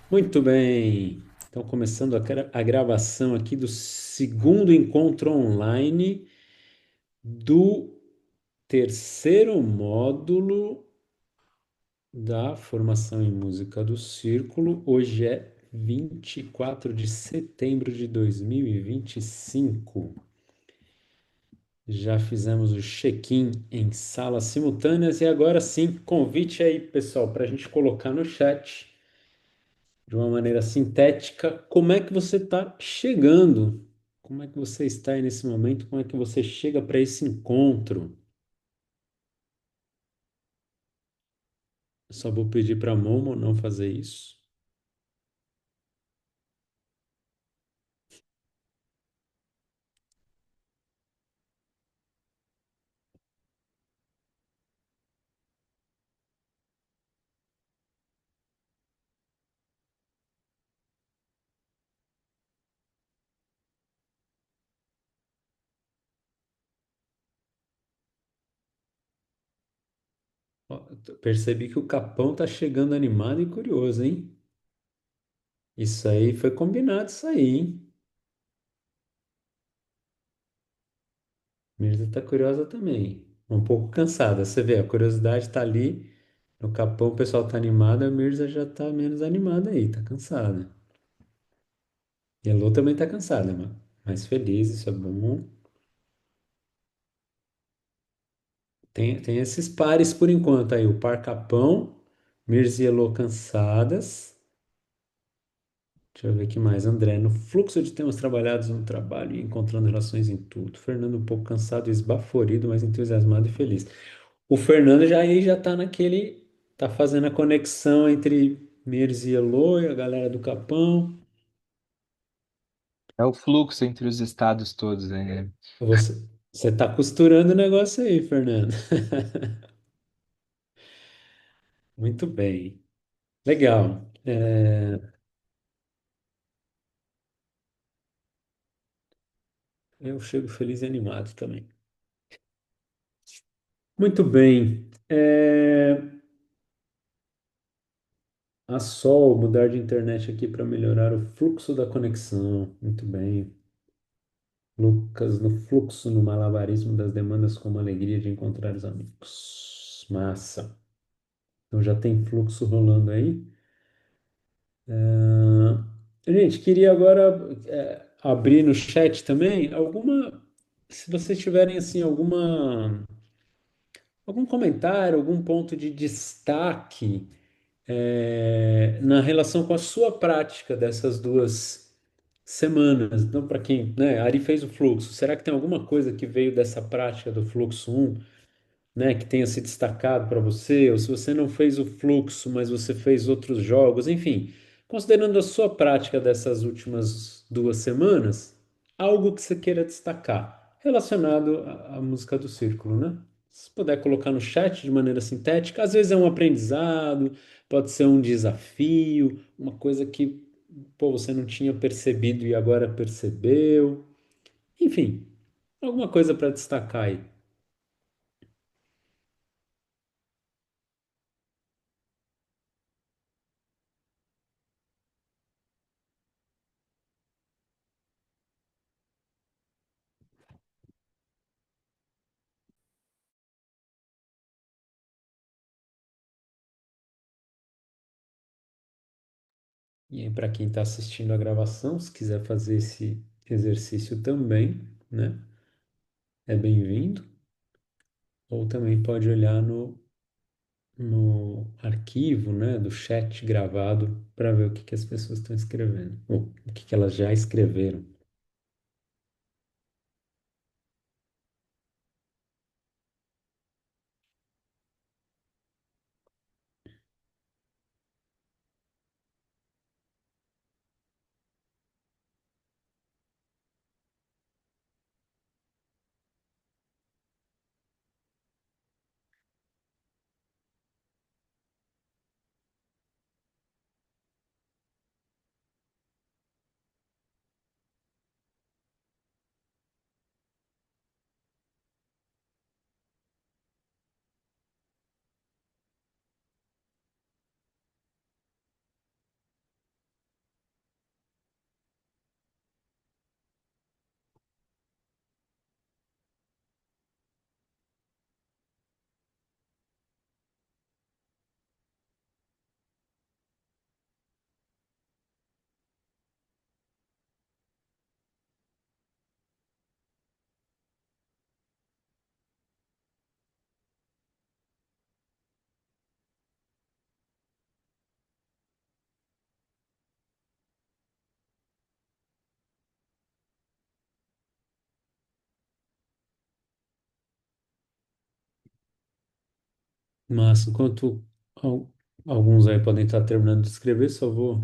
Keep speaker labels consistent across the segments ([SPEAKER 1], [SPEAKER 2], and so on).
[SPEAKER 1] Muito bem. Então, começando a gravação aqui do segundo encontro online do terceiro módulo da formação em música do Círculo. Hoje é 24 de setembro de 2025. Já fizemos o check-in em salas simultâneas e agora sim, convite aí, pessoal, para a gente colocar no chat de uma maneira sintética, como é que você está chegando? Como é que você está aí nesse momento? Como é que você chega para esse encontro? Eu só vou pedir para a Momo não fazer isso. Ó, percebi que o Capão tá chegando animado e curioso, hein? Isso aí foi combinado, isso aí, hein? Mirza tá curiosa também. Um pouco cansada. Você vê, a curiosidade tá ali. No Capão o pessoal tá animado, a Mirza já tá menos animada aí, tá cansada. E a Lô também tá cansada, mano. Mais feliz, isso é bom. Tem esses pares por enquanto aí, o Par Capão, Mirza e Elô cansadas. Deixa eu ver aqui mais. André, no fluxo de temas trabalhados no trabalho e encontrando relações em tudo. Fernando um pouco cansado e esbaforido, mas entusiasmado e feliz. O Fernando já aí já tá naquele, tá fazendo a conexão entre Mirza e Elô e a galera do Capão.
[SPEAKER 2] É o fluxo entre os estados todos, né?
[SPEAKER 1] Você tá costurando o negócio aí, Fernando. Muito bem. Legal. Eu chego feliz e animado também. Muito bem. A Sol, mudar de internet aqui para melhorar o fluxo da conexão. Muito bem. Lucas, no fluxo, no malabarismo das demandas, com uma alegria de encontrar os amigos. Massa. Então já tem fluxo rolando aí. Gente, queria agora abrir no chat também alguma. Se vocês tiverem assim algum comentário, algum ponto de destaque na relação com a sua prática dessas duas semanas. Então, para quem, né, a Ari fez o fluxo, será que tem alguma coisa que veio dessa prática do fluxo um, né, que tenha se destacado para você? Ou se você não fez o fluxo, mas você fez outros jogos, enfim, considerando a sua prática dessas últimas duas semanas, algo que você queira destacar relacionado à música do círculo, né? Se puder colocar no chat de maneira sintética, às vezes é um aprendizado, pode ser um desafio, uma coisa que, pô, você não tinha percebido e agora percebeu. Enfim, alguma coisa para destacar aí. E aí, para quem está assistindo a gravação, se quiser fazer esse exercício também, né? É bem-vindo. Ou também pode olhar no arquivo, né, do chat gravado para ver o que que as pessoas estão escrevendo, ou o que que elas já escreveram. Mas enquanto al- alguns aí podem estar terminando de escrever, só vou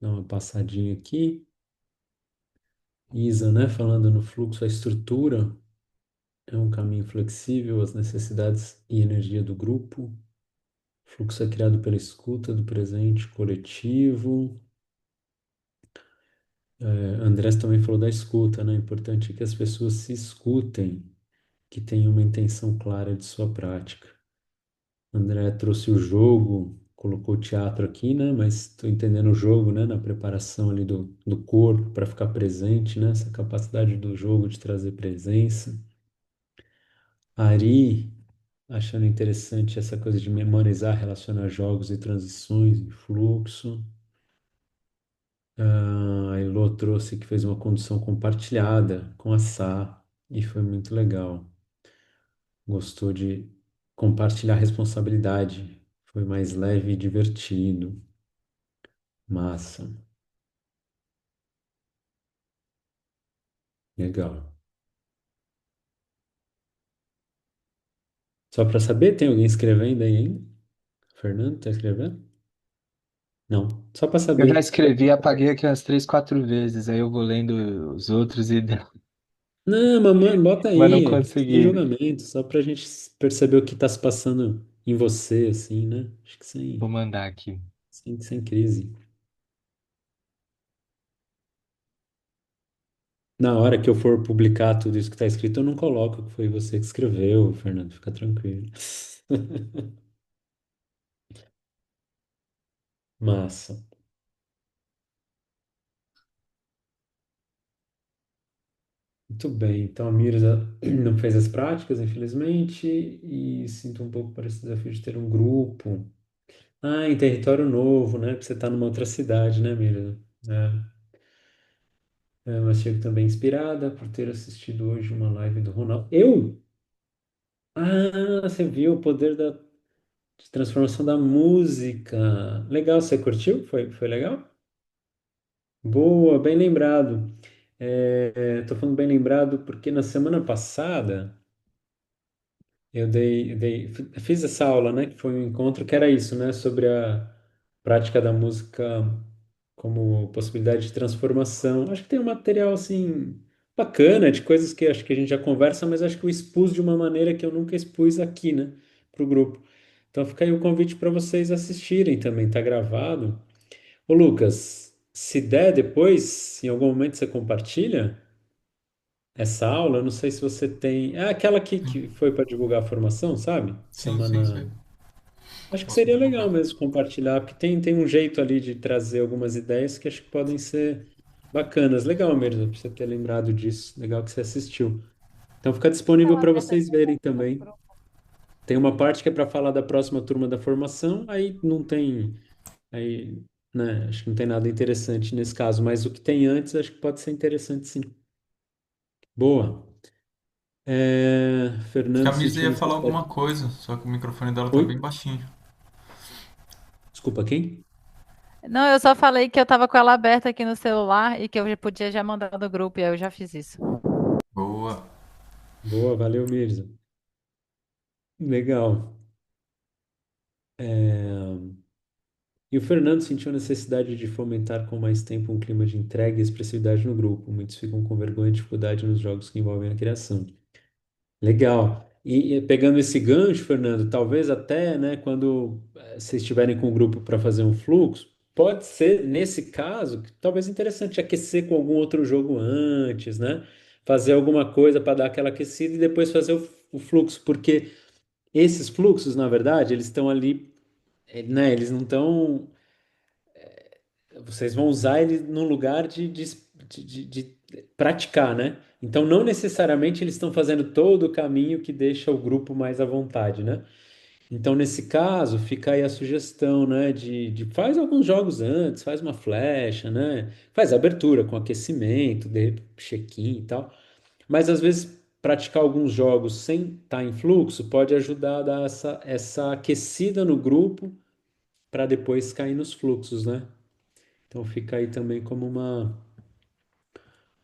[SPEAKER 1] dar uma passadinha aqui. Isa, né, falando no fluxo, a estrutura é um caminho flexível às necessidades e energia do grupo. O fluxo é criado pela escuta do presente coletivo. Andrés também falou da escuta, né? Importante é que as pessoas se escutem, que tenham uma intenção clara de sua prática. André trouxe o jogo, colocou o teatro aqui, né? Mas estou entendendo o jogo, né? Na preparação ali do corpo para ficar presente, né? Essa capacidade do jogo de trazer presença. Ari, achando interessante essa coisa de memorizar, relacionar jogos e transições e fluxo. A Elô trouxe que fez uma condução compartilhada com a Sá e foi muito legal. Gostou de compartilhar a responsabilidade. Foi mais leve e divertido. Massa. Legal. Só para saber, tem alguém escrevendo aí ainda? Fernando, tá escrevendo? Não. Só para
[SPEAKER 2] Eu já
[SPEAKER 1] saber.
[SPEAKER 2] escrevi e apaguei aqui umas 3, 4 vezes, aí eu vou lendo os outros e
[SPEAKER 1] Não, mamãe, bota
[SPEAKER 2] mas não
[SPEAKER 1] aí, sem
[SPEAKER 2] consegui.
[SPEAKER 1] julgamento, só pra gente perceber o que tá se passando em você, assim, né? Acho que
[SPEAKER 2] Vou
[SPEAKER 1] sem,
[SPEAKER 2] mandar aqui.
[SPEAKER 1] sem crise. Na hora que eu for publicar tudo isso que tá escrito, eu não coloco que foi você que escreveu, Fernando, fica tranquilo. Massa. Muito bem. Então a Mirza não fez as práticas, infelizmente, e sinto um pouco para esse desafio de ter um grupo. Ah, em território novo, né? Porque você está numa outra cidade, né, Mirza? Mas chego também inspirada por ter assistido hoje uma live do Ronaldo. Eu? Ah, você viu o poder de transformação da música. Legal, você curtiu? Foi legal? Boa, bem lembrado. Tô falando bem lembrado porque na semana passada. Fiz essa aula, né, que foi um encontro que era isso, né, sobre a prática da música como possibilidade de transformação. Acho que tem um material, assim, bacana, de coisas que acho que a gente já conversa, mas acho que eu expus de uma maneira que eu nunca expus aqui, né, para o grupo. Então fica aí o convite para vocês assistirem também, tá gravado. Ô Lucas, se der depois, em algum momento você compartilha essa aula, eu não sei se você tem. É aquela
[SPEAKER 3] Sim,
[SPEAKER 1] que foi para divulgar a formação, sabe?
[SPEAKER 3] sim, sei.
[SPEAKER 1] Semana. Acho que
[SPEAKER 3] Posso
[SPEAKER 1] seria legal
[SPEAKER 3] divulgar.
[SPEAKER 1] mesmo compartilhar, porque tem um jeito ali de trazer algumas ideias que acho que podem ser bacanas. Legal mesmo, pra você ter lembrado disso. Legal que você assistiu. Então fica disponível
[SPEAKER 4] Aquela
[SPEAKER 1] para
[SPEAKER 4] aberta
[SPEAKER 1] vocês
[SPEAKER 4] tinha
[SPEAKER 1] verem
[SPEAKER 4] saído do
[SPEAKER 1] também.
[SPEAKER 4] grupo.
[SPEAKER 1] Tem uma parte que é para falar da próxima turma da formação, aí não tem. Aí, né, acho que não tem nada interessante nesse caso, mas o que tem antes acho que pode ser interessante sim. Boa.
[SPEAKER 3] Acho que
[SPEAKER 1] Fernando
[SPEAKER 3] a Misa
[SPEAKER 1] sentiu
[SPEAKER 3] ia falar
[SPEAKER 1] necessidade.
[SPEAKER 3] alguma coisa, só que o microfone dela tá
[SPEAKER 1] Oi?
[SPEAKER 3] bem baixinho.
[SPEAKER 1] Desculpa, quem?
[SPEAKER 4] Não, eu só falei que eu tava com ela aberta aqui no celular e que eu já podia já mandar no grupo, e aí eu já fiz isso.
[SPEAKER 3] Boa.
[SPEAKER 1] Boa, valeu, Mirza. Legal. É, E o Fernando sentiu a necessidade de fomentar com mais tempo um clima de entrega e expressividade no grupo. Muitos ficam com vergonha e dificuldade nos jogos que envolvem a criação. Legal. E pegando esse gancho, Fernando, talvez até, né, quando vocês estiverem com o grupo para fazer um fluxo, pode ser, nesse caso, que talvez interessante aquecer com algum outro jogo antes, né? Fazer alguma coisa para dar aquela aquecida e depois fazer o fluxo, porque esses fluxos, na verdade, eles estão ali, né? Eles não estão. Vocês vão usar ele num lugar de praticar, né? Então, não necessariamente eles estão fazendo todo o caminho que deixa o grupo mais à vontade, né? Então, nesse caso, fica aí a sugestão, né? De faz alguns jogos antes, faz uma flecha, né? Faz abertura com aquecimento, check-in e tal. Mas às vezes praticar alguns jogos sem estar em fluxo pode ajudar a dar essa aquecida no grupo para depois cair nos fluxos, né? Então fica aí também como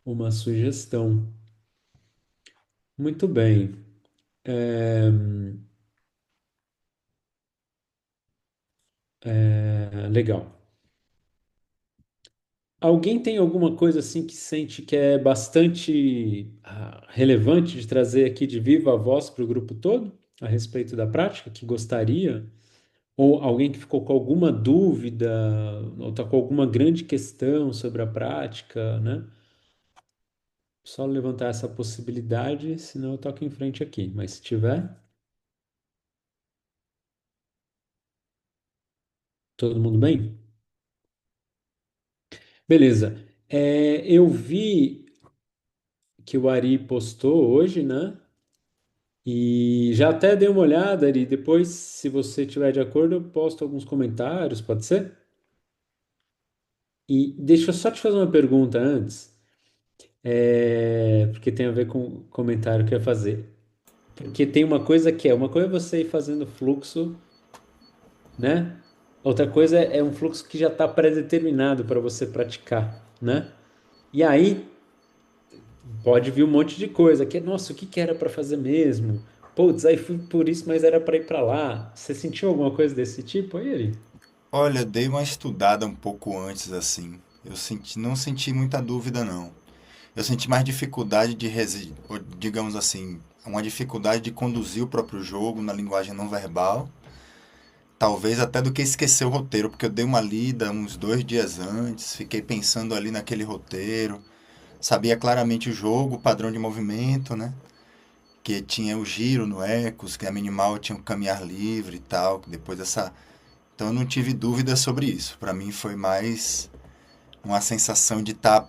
[SPEAKER 1] uma sugestão. Muito bem. Legal. Alguém tem alguma coisa assim que sente que é bastante relevante de trazer aqui de viva voz para o grupo todo a respeito da prática, que gostaria? Ou alguém que ficou com alguma dúvida, ou está com alguma grande questão sobre a prática, né? Só levantar essa possibilidade, senão eu toco em frente aqui. Mas se tiver, todo mundo bem? Beleza. Eu vi que o Ari postou hoje, né? E já até dei uma olhada, Ari. Depois, se você tiver de acordo, eu posto alguns comentários, pode ser? E deixa eu só te fazer uma pergunta antes, porque tem a ver com o comentário que eu ia fazer. Porque tem uma coisa que uma coisa é você ir fazendo fluxo, né? Outra coisa é um fluxo que já está pré-determinado para você praticar, né? E aí pode vir um monte de coisa que, nossa, o que que era para fazer mesmo? Putz, aí fui por isso, mas era para ir para lá. Você sentiu alguma coisa desse tipo aí, Ari?
[SPEAKER 5] Olha, eu dei uma estudada um pouco antes, assim. Não senti muita dúvida, não. Eu senti mais dificuldade ou, digamos assim, uma dificuldade de conduzir o próprio jogo na linguagem não verbal. Talvez até do que esquecer o roteiro, porque eu dei uma lida uns 2 dias antes, fiquei pensando ali naquele roteiro, sabia claramente o jogo, o padrão de movimento, né? Que tinha o giro no Ecos, que a minimal tinha o caminhar livre e tal, que depois dessa. Então eu não tive dúvidas sobre isso. Para mim foi mais uma sensação de estar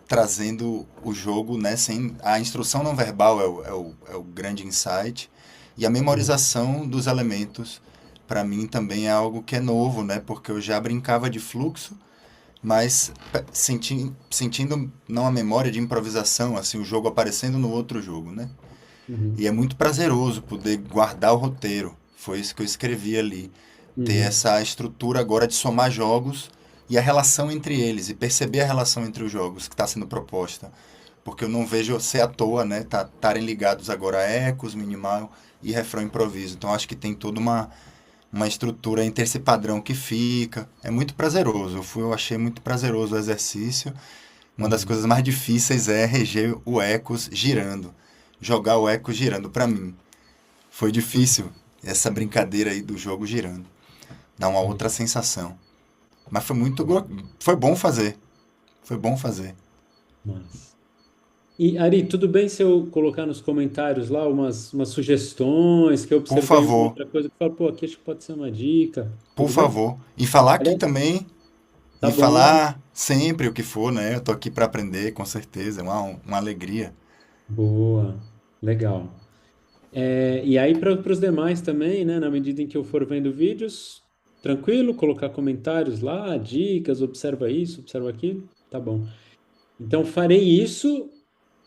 [SPEAKER 5] trazendo o jogo, né, sem a instrução não verbal é o grande insight e a
[SPEAKER 1] Uhum.
[SPEAKER 5] memorização dos elementos para mim também é algo que é novo, né, porque eu já brincava de fluxo, mas sentindo não a memória de improvisação, assim, o jogo aparecendo no outro jogo, né? E
[SPEAKER 1] Uhum.
[SPEAKER 5] é muito prazeroso poder guardar o roteiro. Foi isso que eu escrevi ali. Ter
[SPEAKER 1] Uhum.
[SPEAKER 5] essa estrutura agora de somar jogos e a relação entre eles, e perceber a relação entre os jogos que está sendo proposta. Porque eu não vejo ser à toa, né? Estarem ligados agora a ecos, minimal e refrão improviso. Então acho que tem toda uma estrutura entre esse padrão que fica. É muito prazeroso. Eu achei muito prazeroso o exercício. Uma das
[SPEAKER 1] Uhum.
[SPEAKER 5] coisas mais difíceis é reger o ecos girando. Jogar o ecos girando para mim. Foi difícil essa brincadeira aí do jogo girando. Dá uma
[SPEAKER 1] Uhum.
[SPEAKER 5] outra sensação. Mas foi bom fazer. Foi bom fazer.
[SPEAKER 1] Mas... E, Ari, tudo bem se eu colocar nos comentários lá umas sugestões que eu
[SPEAKER 5] Por
[SPEAKER 1] observei uma
[SPEAKER 5] favor,
[SPEAKER 1] outra coisa que eu falo, pô, aqui acho que pode ser uma dica.
[SPEAKER 5] por
[SPEAKER 1] Tudo bem?
[SPEAKER 5] favor. E falar aqui
[SPEAKER 1] Aliás,
[SPEAKER 5] também.
[SPEAKER 1] tá
[SPEAKER 5] E
[SPEAKER 1] bom.
[SPEAKER 5] falar sempre o que for, né? Eu tô aqui para aprender, com certeza. É uma alegria.
[SPEAKER 1] Boa. Legal. E aí, para os demais também, né? Na medida em que eu for vendo vídeos, tranquilo, colocar comentários lá, dicas, observa isso, observa aquilo. Tá bom. Então, farei isso,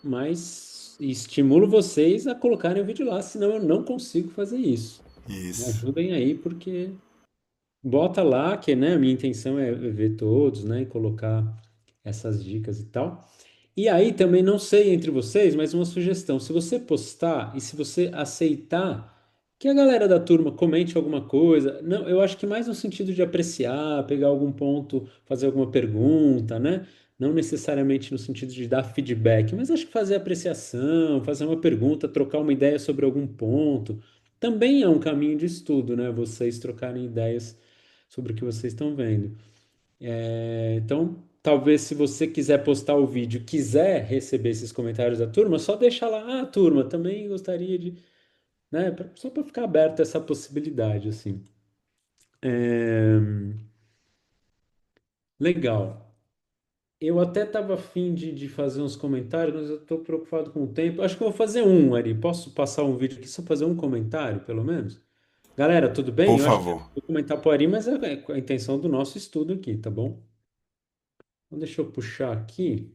[SPEAKER 1] mas estimulo vocês a colocarem o vídeo lá, senão eu não consigo fazer isso. Me
[SPEAKER 5] Isso.
[SPEAKER 1] ajudem aí, porque bota lá, que, né, a minha intenção é ver todos, né, e colocar essas dicas e tal. E aí também não sei entre vocês, mas uma sugestão, se você postar e se você aceitar que a galera da turma comente alguma coisa, não, eu acho que mais no sentido de apreciar, pegar algum ponto, fazer alguma pergunta, né? Não necessariamente no sentido de dar feedback, mas acho que fazer apreciação, fazer uma pergunta, trocar uma ideia sobre algum ponto, também é um caminho de estudo, né? Vocês trocarem ideias sobre o que vocês estão vendo. Então, talvez se você quiser postar o vídeo, quiser receber esses comentários da turma, só deixa lá, turma, também gostaria de, né, só para ficar aberta essa possibilidade, assim. É, legal. Eu até estava afim de fazer uns comentários, mas eu estou preocupado com o tempo. Acho que eu vou fazer um, Ari. Posso passar um vídeo aqui, só fazer um comentário, pelo menos? Galera, tudo bem?
[SPEAKER 5] Por
[SPEAKER 1] Eu acho que eu
[SPEAKER 5] favor.
[SPEAKER 1] vou comentar por Ari, mas é a intenção do nosso estudo aqui, tá bom? Então, deixa eu puxar aqui.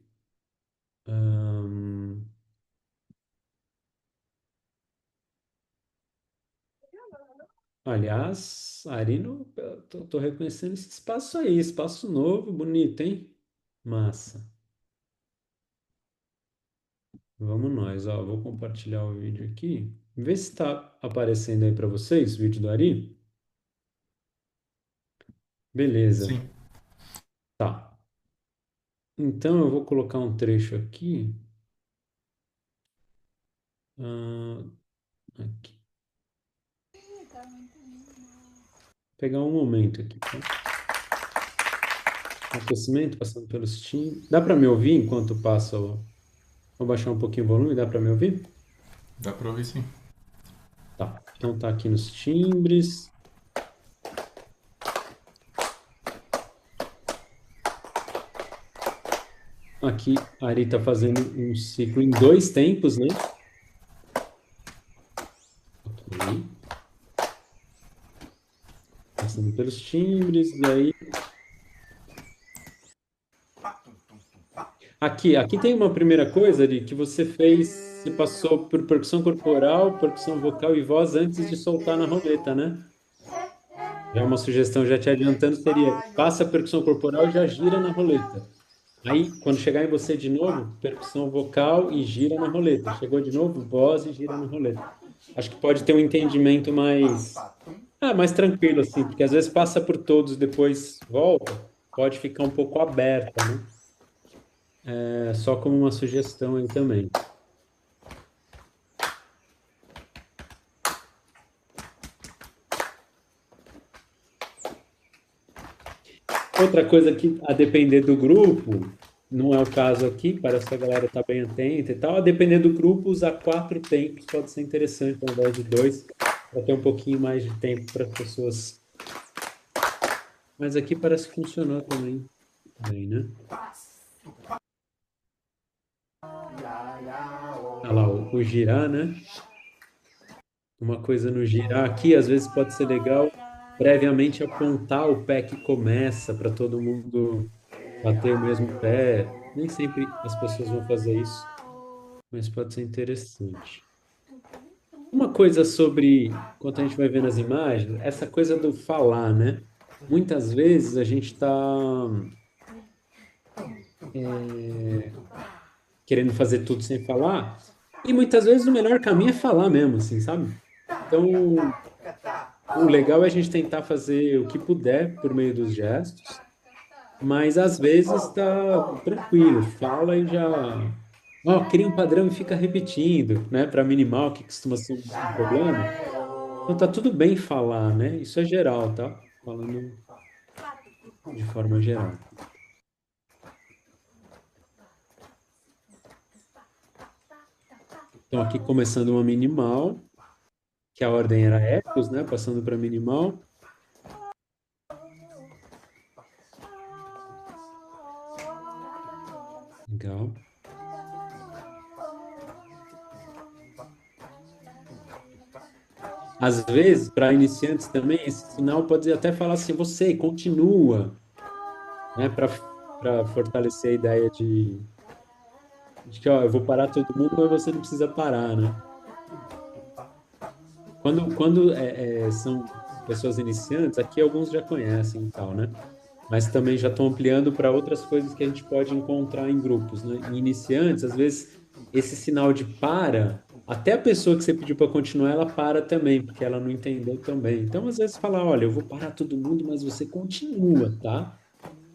[SPEAKER 1] Ahn, Aliás, Arino, eu tô reconhecendo esse espaço aí, espaço novo, bonito, hein? Massa. Vamos nós, ó, vou compartilhar o vídeo aqui. Vê se está aparecendo aí para vocês, o vídeo do Ari. Beleza.
[SPEAKER 3] Sim.
[SPEAKER 1] Tá. Então eu vou colocar um trecho aqui. Ah, aqui. Pegar um momento aqui, tá? Aquecimento, passando pelos timbres. Dá para me ouvir enquanto passa o... Vou baixar um pouquinho o volume, dá para me ouvir?
[SPEAKER 3] Dá pra ouvir sim.
[SPEAKER 1] Tá. Então tá aqui nos timbres. Aqui a Ari tá fazendo um ciclo em dois tempos, né? Ok. Passando pelos timbres, e aí. Aqui tem uma primeira coisa, Ari, que você fez. Você passou por percussão corporal, percussão vocal e voz antes de soltar na roleta, né? Já uma sugestão, já te adiantando, seria passa a percussão corporal e já gira na roleta. Aí, quando chegar em você de novo, percussão vocal e gira na roleta. Chegou de novo, voz e gira na roleta. Acho que pode ter um entendimento mais tranquilo, assim, porque às vezes passa por todos, depois volta, pode ficar um pouco aberta, né? É só como uma sugestão aí também. Outra coisa que, a depender do grupo, não é o caso aqui, parece que a galera está bem atenta e tal, a depender do grupo, usar quatro tempos pode ser interessante ao invés de dois, para ter um pouquinho mais de tempo para as pessoas. Mas aqui parece que funcionou também, bem, né? Olha lá, o girar, né? Uma coisa no girar aqui, às vezes pode ser legal previamente apontar o pé que começa para todo mundo bater o mesmo pé. Nem sempre as pessoas vão fazer isso, mas pode ser interessante. Uma coisa sobre, enquanto a gente vai vendo as imagens, essa coisa do falar, né? Muitas vezes a gente está querendo fazer tudo sem falar, e muitas vezes o melhor caminho é falar mesmo, assim, sabe? Então, o legal é a gente tentar fazer o que puder por meio dos gestos, mas às vezes tá tranquilo, fala e já. Ó, cria um padrão e fica repetindo, né? Para minimar o que costuma ser um problema. Então tá tudo bem falar, né? Isso é geral, tá? Falando de forma geral. Então aqui começando uma minimal, que a ordem era ecos, né? Passando para minimal. Legal. Às vezes, para iniciantes também, esse sinal pode até falar assim, você continua, né? Para fortalecer a ideia de que, ó, eu vou parar todo mundo, mas você não precisa parar, né? Quando são pessoas iniciantes, aqui alguns já conhecem e tal, né? Mas também já estão ampliando para outras coisas que a gente pode encontrar em grupos, né? Em iniciantes, às vezes, esse sinal de para, até a pessoa que você pediu para continuar, ela para também, porque ela não entendeu também. Então, às vezes, falar, olha, eu vou parar todo mundo, mas você continua, tá?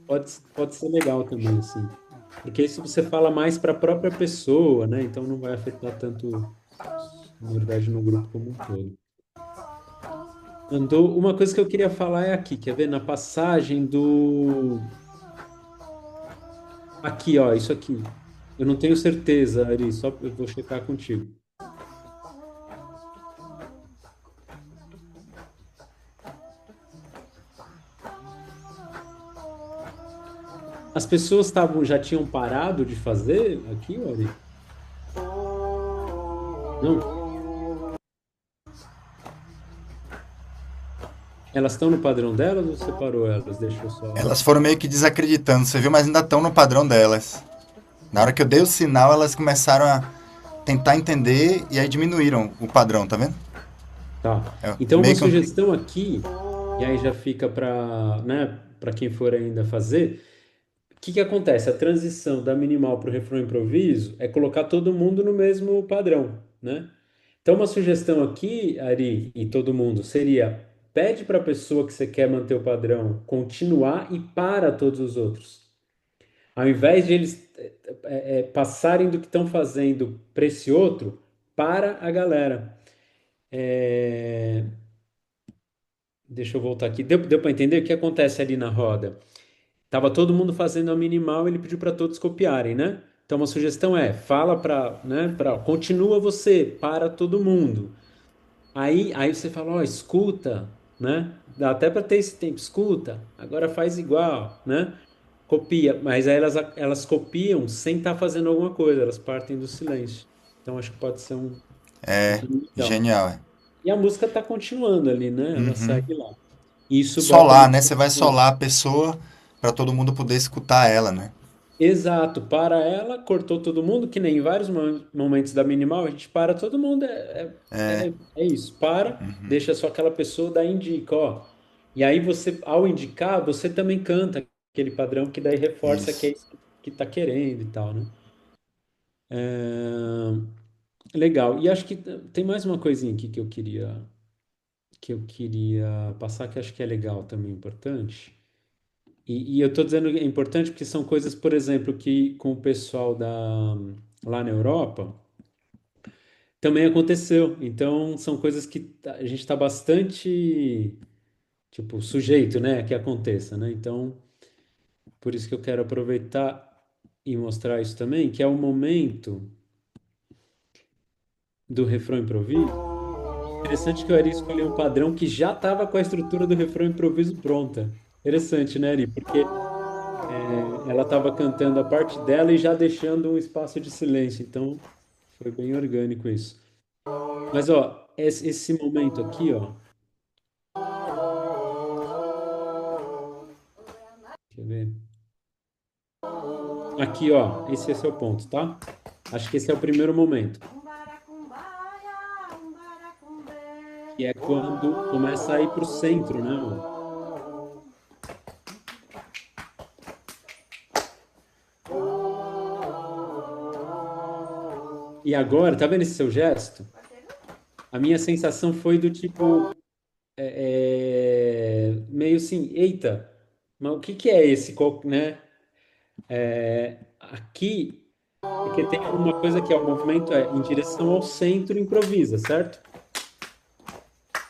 [SPEAKER 1] Pode ser legal também, assim. Porque isso você fala mais para a própria pessoa, né? Então não vai afetar tanto, na verdade, no grupo como um todo. Andou, uma coisa que eu queria falar é aqui, quer ver? Na passagem do. Aqui, ó, isso aqui. Eu não tenho certeza, Ari, só eu vou checar contigo. As pessoas já tinham parado de fazer aqui, Ari? Não? Elas estão no padrão delas ou separou elas? Deixou só.
[SPEAKER 5] Elas foram meio que desacreditando, você viu, mas ainda estão no padrão delas. Na hora que eu dei o sinal, elas começaram a tentar entender e aí diminuíram o padrão, tá vendo?
[SPEAKER 1] Tá.
[SPEAKER 5] É
[SPEAKER 1] Então, uma
[SPEAKER 5] meio que um...
[SPEAKER 1] sugestão aqui, e aí já fica para, né, para quem for ainda fazer. O que que acontece? A transição da minimal para o refrão improviso é colocar todo mundo no mesmo padrão, né? Então, uma sugestão aqui, Ari, e todo mundo, seria pede para a pessoa que você quer manter o padrão continuar e para todos os outros. Ao invés de eles passarem do que estão fazendo para esse outro, para a galera. É, Deixa eu voltar aqui. Deu para entender o que acontece ali na roda? Tava todo mundo fazendo a minimal, ele pediu para todos copiarem, né? Então, uma sugestão é, fala para, né, continua você, para todo mundo. Aí você fala, ó, escuta, né? Dá até para ter esse tempo, escuta, agora faz igual, né? Copia, mas aí elas copiam sem estar fazendo alguma coisa, elas partem do silêncio. Então, acho que pode ser um
[SPEAKER 5] É
[SPEAKER 1] caminho legal.
[SPEAKER 5] genial. É.
[SPEAKER 1] E a música tá continuando ali, né? Ela
[SPEAKER 5] Uhum.
[SPEAKER 1] segue lá. Isso bota
[SPEAKER 5] Solar,
[SPEAKER 1] no.
[SPEAKER 5] né? Você vai solar a pessoa para todo mundo poder escutar ela, né?
[SPEAKER 1] Exato, para ela, cortou todo mundo, que nem em vários momentos da minimal, a gente para todo mundo, é isso, para, deixa só aquela pessoa, daí indica, ó. E aí você, ao indicar, você também canta aquele padrão que daí reforça que é
[SPEAKER 5] Isso.
[SPEAKER 1] isso que tá querendo e tal, né? É, legal. E acho que tem mais uma coisinha aqui que eu queria passar, que acho que é legal também, importante. E eu estou dizendo que é importante porque são coisas, por exemplo, que com o pessoal lá na Europa também aconteceu. Então, são coisas que a gente está bastante, tipo, sujeito, né, que aconteça, né? Então, por isso que eu quero aproveitar e mostrar isso também, que é o momento do refrão improviso. Interessante que o Ari escolheu um padrão que já estava com a estrutura do refrão improviso pronta. Interessante, né, Ari? Porque ela estava cantando a parte dela e já deixando um espaço de silêncio. Então, foi bem orgânico isso. Mas, ó, esse momento aqui, ó. Quer ver? Aqui, ó. Esse é o ponto, tá? Acho que esse é o primeiro momento. Que é quando começa a ir pro centro, né, ó? E agora, tá vendo esse seu gesto? A minha sensação foi do tipo, meio assim, eita, mas o que que é esse, né? Aqui, porque tem uma coisa que é o movimento em direção ao centro improvisa, certo?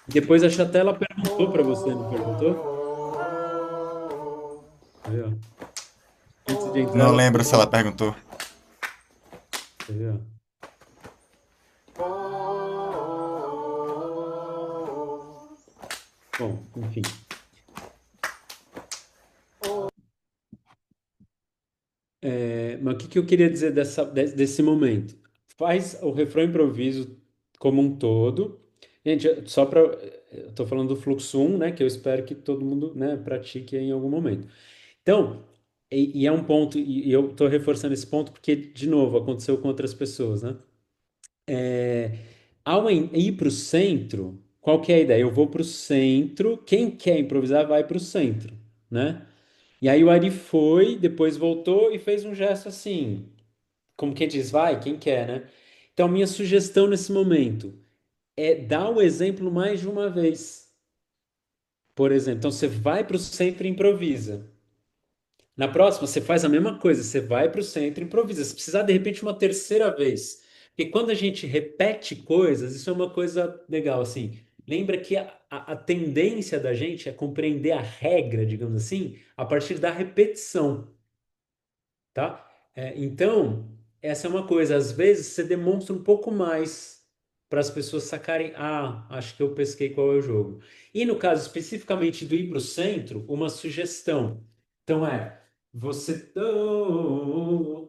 [SPEAKER 1] Depois a Chatela perguntou para você, não perguntou? Aí, ó. Antes de entrar,
[SPEAKER 5] Não
[SPEAKER 1] ela
[SPEAKER 5] lembro se ela
[SPEAKER 1] falou.
[SPEAKER 5] perguntou.
[SPEAKER 1] Aí, ó. Bom, enfim. Mas o que que eu queria dizer desse momento? Faz o refrão improviso como um todo. Gente, só para. Eu tô falando do fluxo um, né? Que eu espero que todo mundo, né, pratique em algum momento. Então, e é um ponto, e eu estou reforçando esse ponto porque, de novo, aconteceu com outras pessoas, né? Ao ir para o centro, qual que é a ideia? Eu vou para o centro, quem quer improvisar vai para o centro, né? E aí o Ari foi, depois voltou e fez um gesto assim, como quem diz, vai, quem quer, né? Então, minha sugestão nesse momento é dar o exemplo mais de uma vez. Por exemplo, então você vai para o centro e improvisa. Na próxima, você faz a mesma coisa, você vai para o centro e improvisa. Se precisar, de repente, uma terceira vez. Porque quando a gente repete coisas, isso é uma coisa legal, assim. Lembra que a tendência da gente é compreender a regra, digamos assim, a partir da repetição, tá? Então, essa é uma coisa. Às vezes, você demonstra um pouco mais para as pessoas sacarem, ah, acho que eu pesquei qual é o jogo. E no caso especificamente do ir para o centro, uma sugestão. Então,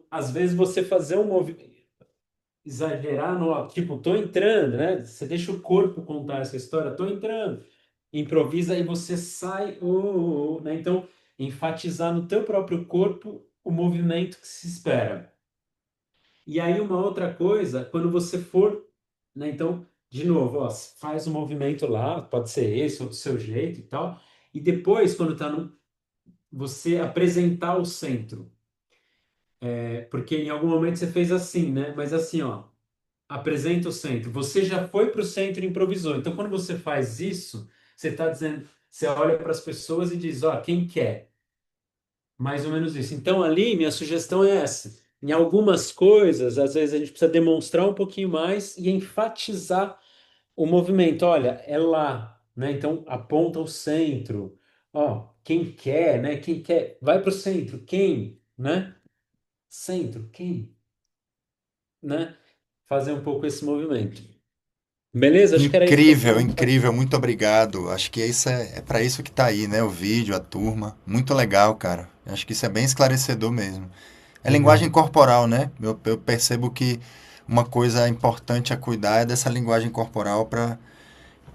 [SPEAKER 1] às vezes você fazer um movimento, exagerar no, tipo, tô entrando, né? Você deixa o corpo contar essa história, tô entrando. Improvisa e você sai, né? Então, enfatizar no teu próprio corpo o movimento que se espera. E aí uma outra coisa, quando você for, né? Então, de novo, ó, faz o movimento lá, pode ser esse ou do seu jeito e tal. E depois, quando tá no, você apresentar o centro. Porque em algum momento você fez assim, né? Mas assim, ó, apresenta o centro. Você já foi para o centro e improvisou. Então, quando você faz isso, Você está dizendo, você olha para as pessoas e diz, ó, quem quer? Mais ou menos isso. Então, ali, minha sugestão é essa. Em algumas coisas, às vezes a gente precisa demonstrar um pouquinho mais e enfatizar o movimento. Olha, é lá, né? Então, aponta o centro. Ó, quem quer, né? Quem quer, vai para o centro. Quem, né? Centro, quem, né? Fazer um pouco esse movimento. Beleza? Acho que era isso que eu
[SPEAKER 5] Incrível,
[SPEAKER 1] queria fazer.
[SPEAKER 5] incrível, muito obrigado. Acho que isso é para isso que tá aí, né? O vídeo, a turma. Muito legal, cara. Acho que isso é bem esclarecedor mesmo. É linguagem
[SPEAKER 1] Legal.
[SPEAKER 5] corporal, né? Eu percebo que uma coisa importante a cuidar é dessa linguagem corporal para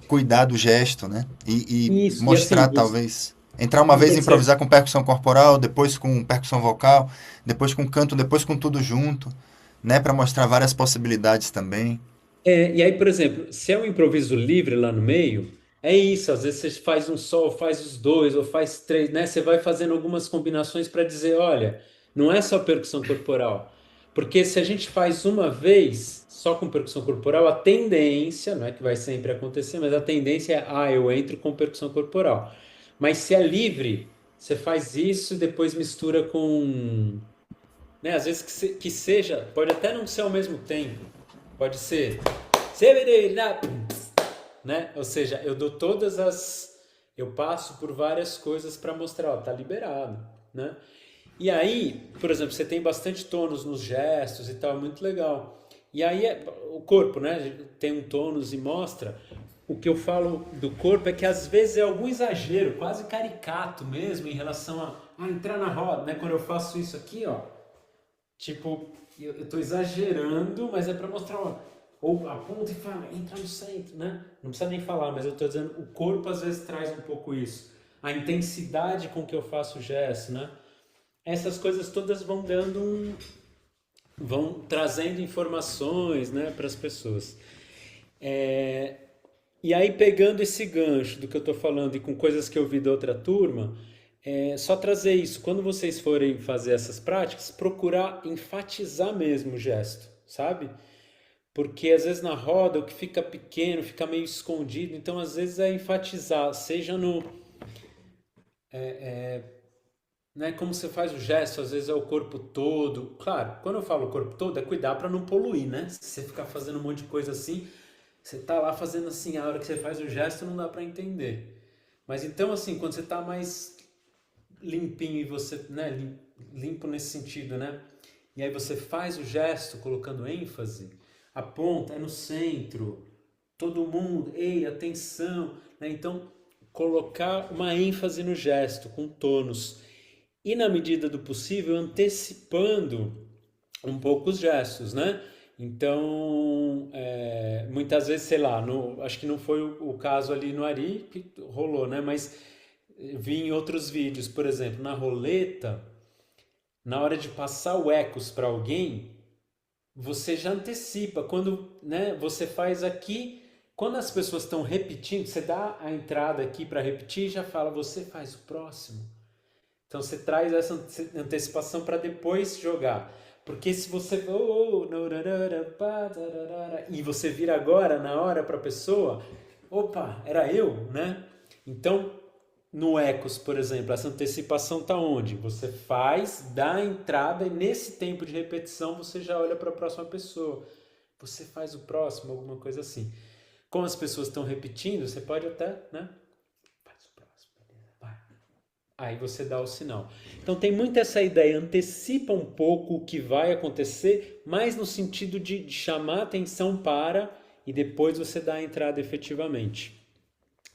[SPEAKER 5] cuidar do gesto, né? E
[SPEAKER 1] Isso, e assim,
[SPEAKER 5] mostrar, talvez. Entrar uma
[SPEAKER 1] não
[SPEAKER 5] vez
[SPEAKER 1] tem
[SPEAKER 5] e
[SPEAKER 1] que ser.
[SPEAKER 5] improvisar com percussão corporal, depois com percussão vocal, depois com canto, depois com tudo junto, né? Para mostrar várias possibilidades também.
[SPEAKER 1] E aí, por exemplo, se é um improviso livre lá no meio, é isso. Às vezes você faz um só, ou faz os dois, ou faz três, né? Você vai fazendo algumas combinações para dizer, olha, não é só percussão corporal. Porque se a gente faz uma vez só com percussão corporal, a tendência, não é que vai sempre acontecer, mas a tendência é, eu entro com percussão corporal. Mas se é livre, você faz isso e depois mistura com, né? Às vezes que seja, pode até não ser ao mesmo tempo. Pode ser, né? Ou seja, eu dou todas as, eu passo por várias coisas para mostrar, ó, tá liberado, né? E aí, por exemplo, você tem bastante tônus nos gestos e tal, muito legal. E aí o corpo, né? Tem um tônus e mostra. O que eu falo do corpo é que às vezes é algum exagero, quase caricato mesmo, em relação a entrar na roda, né? Quando eu faço isso aqui, ó, tipo, eu tô exagerando, mas é para mostrar, ó, ou aponta e fala, entra no centro, né? Não precisa nem falar, mas eu tô dizendo, o corpo às vezes traz um pouco isso. A intensidade com que eu faço o gesto, né? Essas coisas todas vão dando vão trazendo informações, né, para as pessoas. E aí, pegando esse gancho do que eu estou falando e com coisas que eu vi da outra turma, só trazer isso. Quando vocês forem fazer essas práticas, procurar enfatizar mesmo o gesto, sabe? Porque às vezes na roda o que fica pequeno fica meio escondido, então às vezes é enfatizar, seja no, né, como você faz o gesto, às vezes é o corpo todo. Claro, quando eu falo o corpo todo, é cuidar para não poluir, né? Se você ficar fazendo um monte de coisa assim, você tá lá fazendo assim, a hora que você faz o gesto não dá para entender. Mas então assim, quando você tá mais limpinho e você, né, limpo nesse sentido, né? E aí você faz o gesto colocando ênfase, aponta, é no centro, todo mundo, ei, atenção, né? Então, colocar uma ênfase no gesto com tônus e na medida do possível antecipando um pouco os gestos, né? Então, muitas vezes, sei lá, acho que não foi o caso ali no Ari que rolou, né? Mas vi em outros vídeos, por exemplo, na roleta, na hora de passar o ecos para alguém, você já antecipa. Quando, né, você faz aqui, quando as pessoas estão repetindo, você dá a entrada aqui para repetir e já fala, você faz o próximo. Então você traz essa antecipação para depois jogar. Porque se você e você vira agora na hora para a pessoa, opa, era eu, né? Então, no Ecos, por exemplo, essa antecipação tá onde? Você faz, dá a entrada e nesse tempo de repetição você já olha para a próxima pessoa. Você faz o próximo, alguma coisa assim. Como as pessoas estão repetindo, você pode até, né? Faz o próximo, beleza, vai. Aí você dá o sinal. Então tem muito essa ideia, antecipa um pouco o que vai acontecer, mas no sentido de chamar atenção para e depois você dá a entrada efetivamente.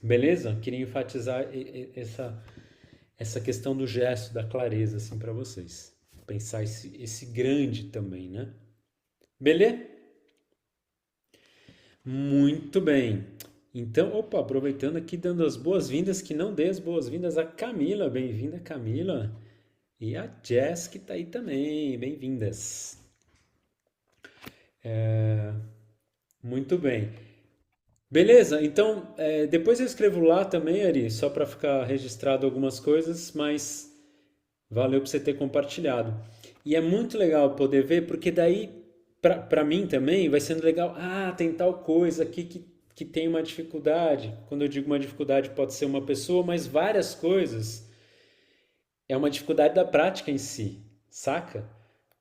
[SPEAKER 1] Beleza? Queria enfatizar essa questão do gesto, da clareza, assim, para vocês. Pensar esse grande também, né? Beleza? Muito bem. Então, opa, aproveitando aqui, dando as boas-vindas, que não dei as boas-vindas a Camila. Bem-vinda, Camila. E a Jess, que tá aí também. Bem-vindas. Muito bem. Beleza, então depois eu escrevo lá também, Ari, só para ficar registrado algumas coisas, mas valeu por você ter compartilhado. E é muito legal poder ver, porque daí, para mim também, vai sendo legal. Ah, tem tal coisa aqui que que tem uma dificuldade. Quando eu digo uma dificuldade, pode ser uma pessoa, mas várias coisas. É uma dificuldade da prática em si, saca?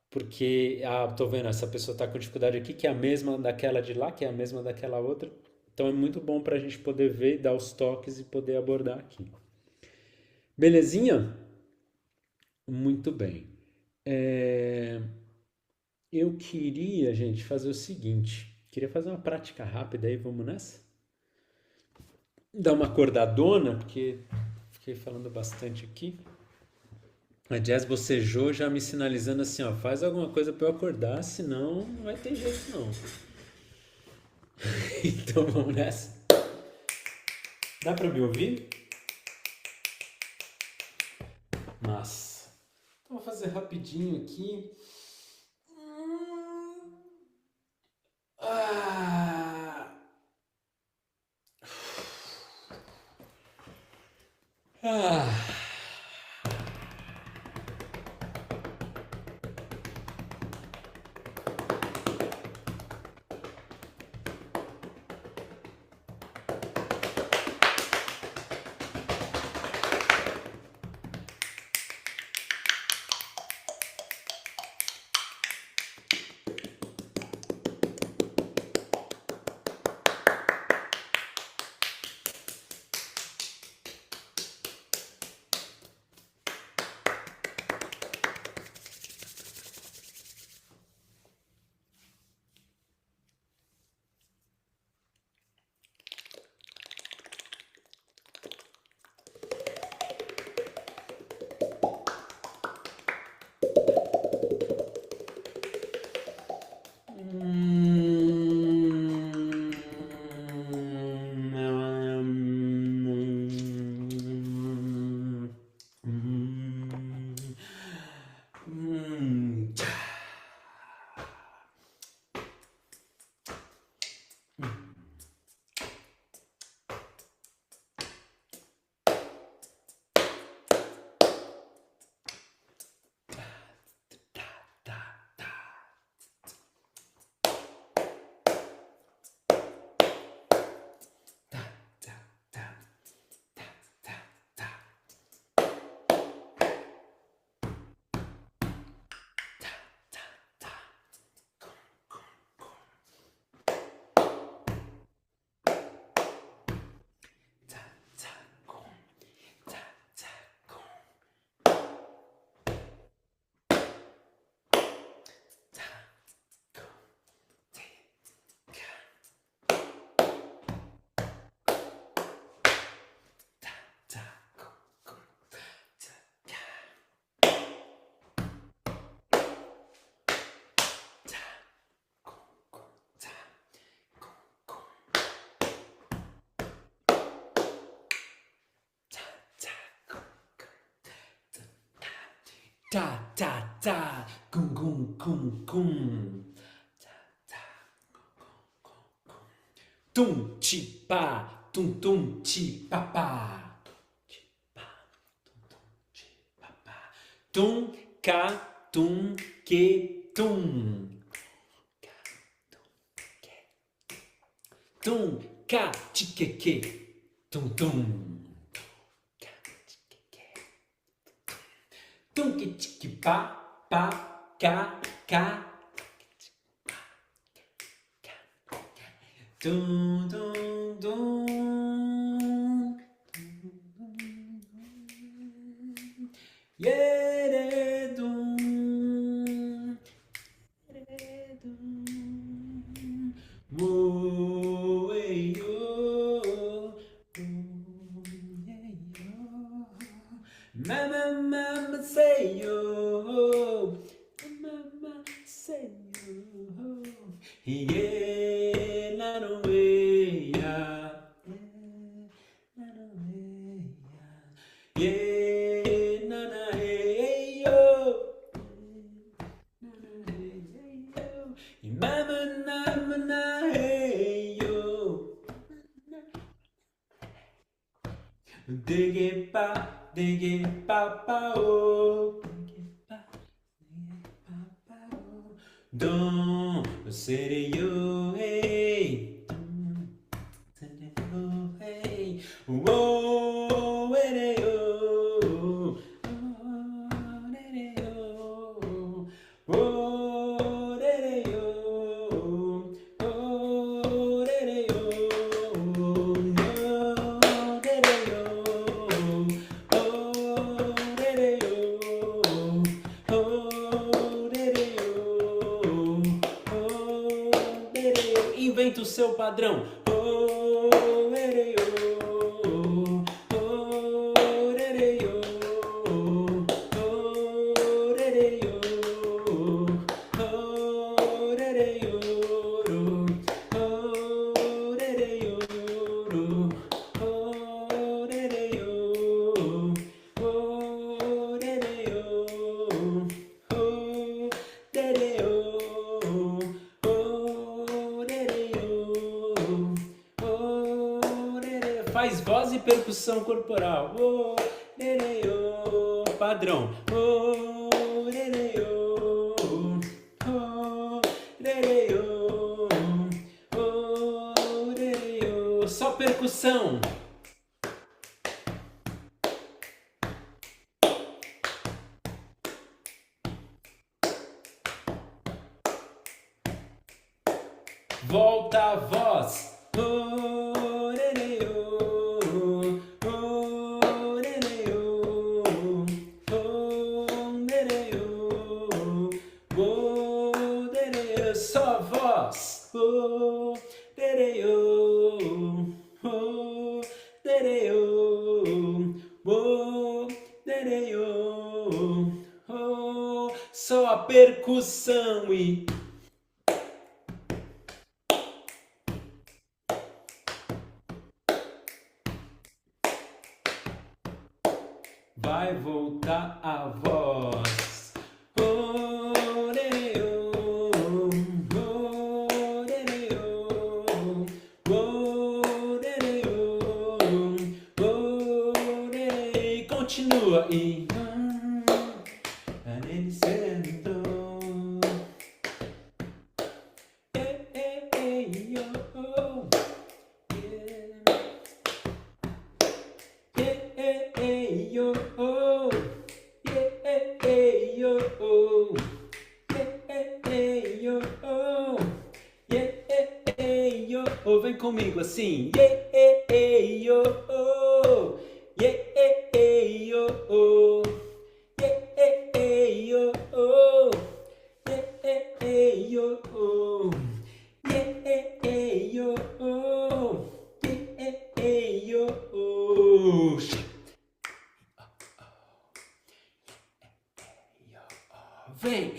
[SPEAKER 1] Porque, tô vendo, essa pessoa tá com dificuldade aqui, que é a mesma daquela de lá, que é a mesma daquela outra. Então é muito bom para a gente poder ver, dar os toques e poder abordar aqui. Belezinha? Muito bem. É, Eu queria, gente, fazer o seguinte. Queria fazer uma prática rápida aí, vamos nessa? Dar uma acordadona, porque fiquei falando bastante aqui. A Jazz bocejou já me sinalizando assim, ó, faz alguma coisa para eu acordar, senão não vai ter jeito não. Então vamos nessa. Dá para me ouvir? Massa. Então vou fazer rapidinho aqui. Ah. Ah. Tá, tá, tá, cum, cum, cum, cum. Tum, ti, pá, tum, tum, ti, pá, pá. Tum, ca, tum, que, tum. Tum, ca, ti, que, tum, tum. Tum, que, ti, que, pá, pá, ca. Dum, dum, dum. Yere, dum. Yere, dum. Mo, ei, yo. Yeah, yo. Mama, mama, say yo. Mama, say yo. Yeah, la no way, yeah. La no way, yeah. Na na hey yo. Na na hey yo. Mama, na na hey yo. Diggy pa pa oh. Don't say yo hey. seu padrão. Oh, erei, oh, oh, erei, oh, oh, erei, oh, oh, erei, oh, oh, erei, oh, oh, erei, oh, oh, erei, oh, oh, faz voz e percussão corporal. Oh, rere, oh, padrão. Oh, rere, oh, oh, rere, oh, oh, rere, oh. Só percussão. Volta a voz. Oh, rere, oh, oh, rere, oh, oh, rere, oh, oh, rere, só a voz. Oh, rere, oh, oh, rere, oh, oh, rere, oh, oh, só a percussão e vai voltar a voz. Oh, re, oh, oh, re, oh, oh, re, oh, oh, re. Continua e vem comigo assim. Vem.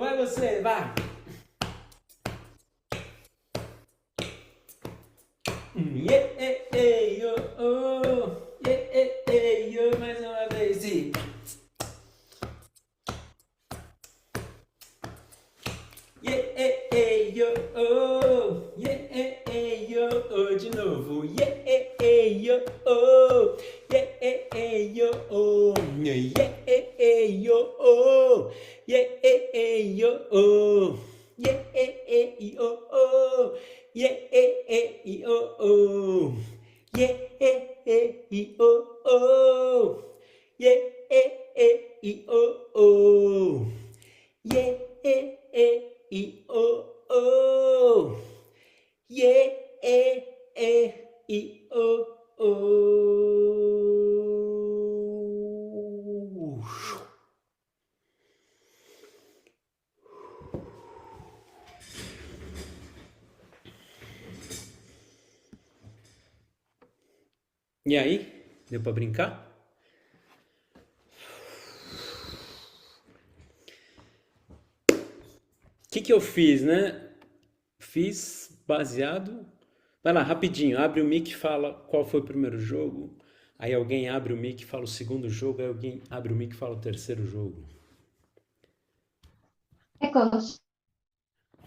[SPEAKER 1] Vai você, vai. Mais uma vez e yo, oh, yeah, yo, oh, yeah, yo, oh, yeah, yo, oh, yeah, yo, oh, yeah, yo, oh, yeah, yo, oh, yeah, yo, oh, yeah, oh, oh. E aí? Deu pra brincar? O que que eu fiz, né? Fiz baseado. Vai lá, rapidinho, abre o mic e fala qual foi o primeiro jogo. Aí alguém abre o mic e fala o segundo jogo. Aí alguém abre o mic e fala o terceiro jogo.
[SPEAKER 6] Ecos.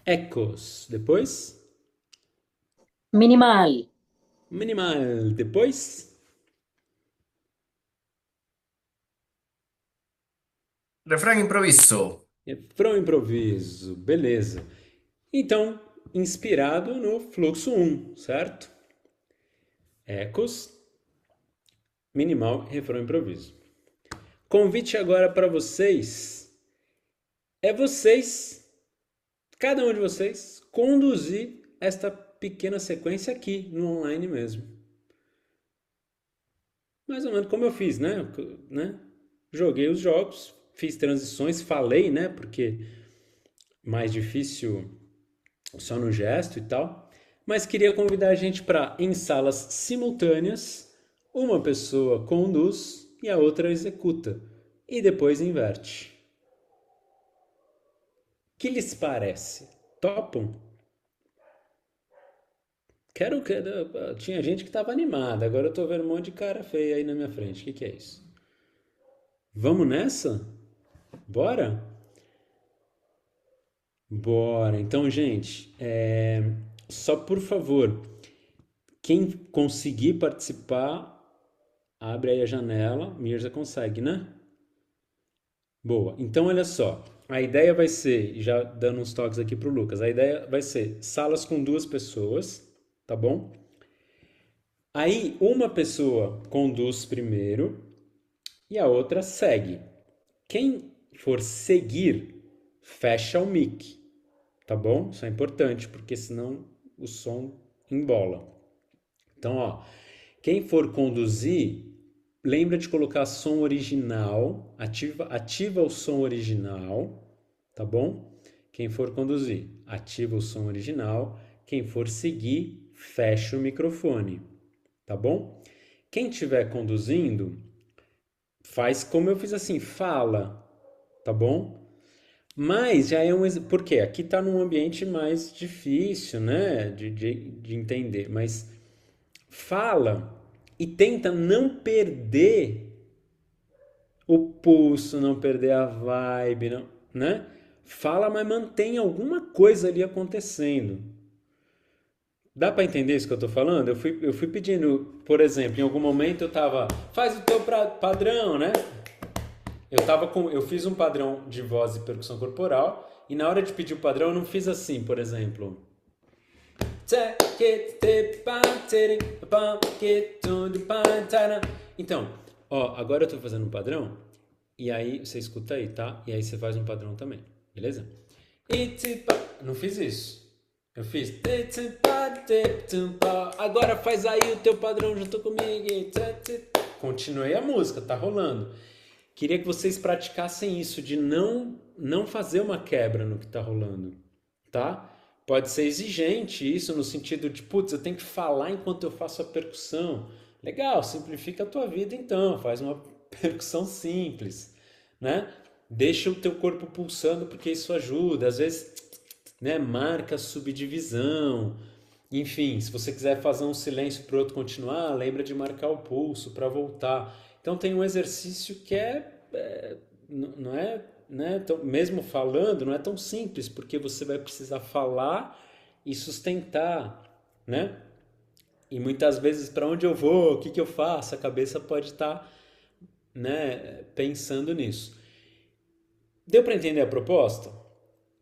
[SPEAKER 1] Ecos. Depois?
[SPEAKER 7] Minimal.
[SPEAKER 1] Minimal. Depois?
[SPEAKER 8] Refrão improviso.
[SPEAKER 1] Refrão improviso. Beleza. Então, inspirado no fluxo um, certo? Ecos, minimal, refrão improviso. Convite agora para vocês é vocês, cada um de vocês, conduzir esta pequena sequência aqui no online mesmo. Mais ou menos como eu fiz, né? Joguei os jogos, fiz transições, falei, né? Porque mais difícil só no gesto e tal. Mas queria convidar a gente para, em salas simultâneas, uma pessoa conduz e a outra executa. E depois inverte. O que lhes parece? Topam? Tinha gente que estava animada, agora eu tô vendo um monte de cara feia aí na minha frente. O que é isso? Vamos nessa? Bora? Bora. Então, gente, só por favor, quem conseguir participar, abre aí a janela. Mirza consegue, né? Boa. Então, olha só. A ideia vai ser, já dando uns toques aqui pro Lucas, a ideia vai ser salas com 2 pessoas, tá bom? Aí, uma pessoa conduz primeiro e a outra segue. Quem for seguir, fecha o mic, tá bom? Isso é importante, porque senão o som embola. Então, ó, quem for conduzir, lembra de colocar som original, ativa o som original, tá bom? Quem for conduzir, ativa o som original. Quem for seguir, fecha o microfone, tá bom? Quem estiver conduzindo, faz como eu fiz assim, fala, tá bom? Mas já é um exemplo, porque aqui tá num ambiente mais difícil, né, de entender, mas fala e tenta não perder o pulso, não perder a vibe, não, né? Fala, mas mantém alguma coisa ali acontecendo. Dá para entender isso que eu tô falando? Eu fui pedindo, por exemplo, em algum momento eu tava, faz o teu padrão, né? Eu fiz um padrão de voz e percussão corporal e na hora de pedir o padrão eu não fiz assim, por exemplo. Então, ó, agora eu tô fazendo um padrão e aí você escuta aí, tá? E aí você faz um padrão também, beleza? Não fiz isso. Eu fiz. Agora faz aí o teu padrão junto comigo. Continuei a música, tá rolando. Queria que vocês praticassem isso, de não fazer uma quebra no que tá rolando, tá? Pode ser exigente isso no sentido de, putz, eu tenho que falar enquanto eu faço a percussão. Legal, simplifica a tua vida então, faz uma percussão simples, né? Deixa o teu corpo pulsando porque isso ajuda. Às vezes, né, marca a subdivisão. Enfim, se você quiser fazer um silêncio para o outro continuar, lembra de marcar o pulso para voltar. Então tem um exercício que não é, né, mesmo falando, não é tão simples, porque você vai precisar falar e sustentar, né? E muitas vezes, para onde eu vou, o que que eu faço, a cabeça pode estar né, pensando nisso. Deu para entender a proposta?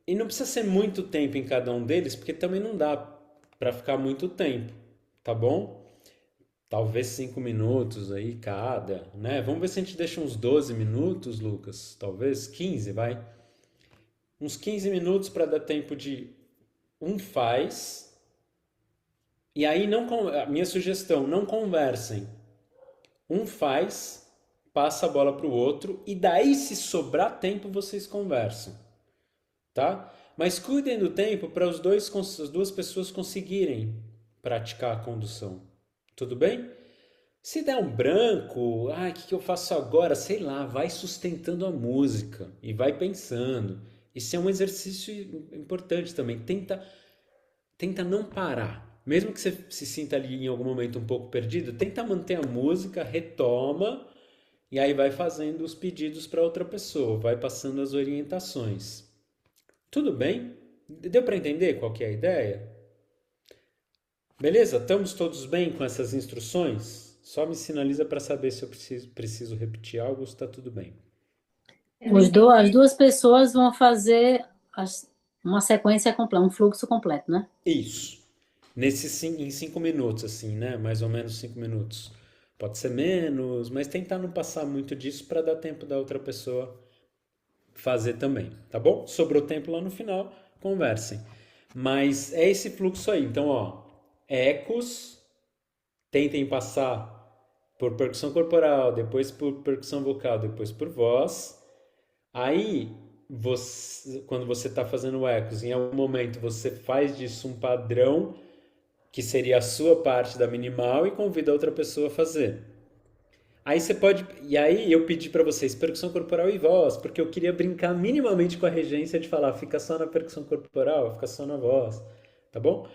[SPEAKER 1] E não precisa ser muito tempo em cada um deles, porque também não dá para ficar muito tempo, tá bom? Talvez 5 minutos aí cada, né? Vamos ver se a gente deixa uns 12 minutos, Lucas. Talvez 15, vai. Uns 15 minutos para dar tempo de um faz. E aí a minha sugestão, não conversem. Um faz, passa a bola para o outro e daí se sobrar tempo vocês conversam, tá? Mas cuidem do tempo para as duas pessoas conseguirem praticar a condução. Tudo bem? Se der um branco, o que eu faço agora? Sei lá, vai sustentando a música e vai pensando. Isso é um exercício importante também. Tenta não parar. Mesmo que você se sinta ali em algum momento um pouco perdido, tenta manter a música, retoma e aí vai fazendo os pedidos para outra pessoa, vai passando as orientações. Tudo bem? Deu para entender qual que é a ideia? Beleza? Estamos todos bem com essas instruções? Só me sinaliza para saber se eu preciso repetir algo ou se está tudo bem.
[SPEAKER 6] As duas pessoas vão fazer uma sequência completa, um fluxo completo, né?
[SPEAKER 1] Isso. Em 5 minutos, assim, né? Mais ou menos 5 minutos. Pode ser menos, mas tentar não passar muito disso para dar tempo da outra pessoa fazer também, tá bom? Sobrou tempo lá no final, conversem. Mas é esse fluxo aí. Então, ó, ecos, tentem passar por percussão corporal, depois por percussão vocal, depois por voz. Aí, quando você está fazendo ecos, em algum momento você faz disso um padrão, que seria a sua parte da minimal, e convida a outra pessoa a fazer. Aí você pode. E aí eu pedi para vocês percussão corporal e voz, porque eu queria brincar minimamente com a regência de falar, fica só na percussão corporal, fica só na voz, tá bom?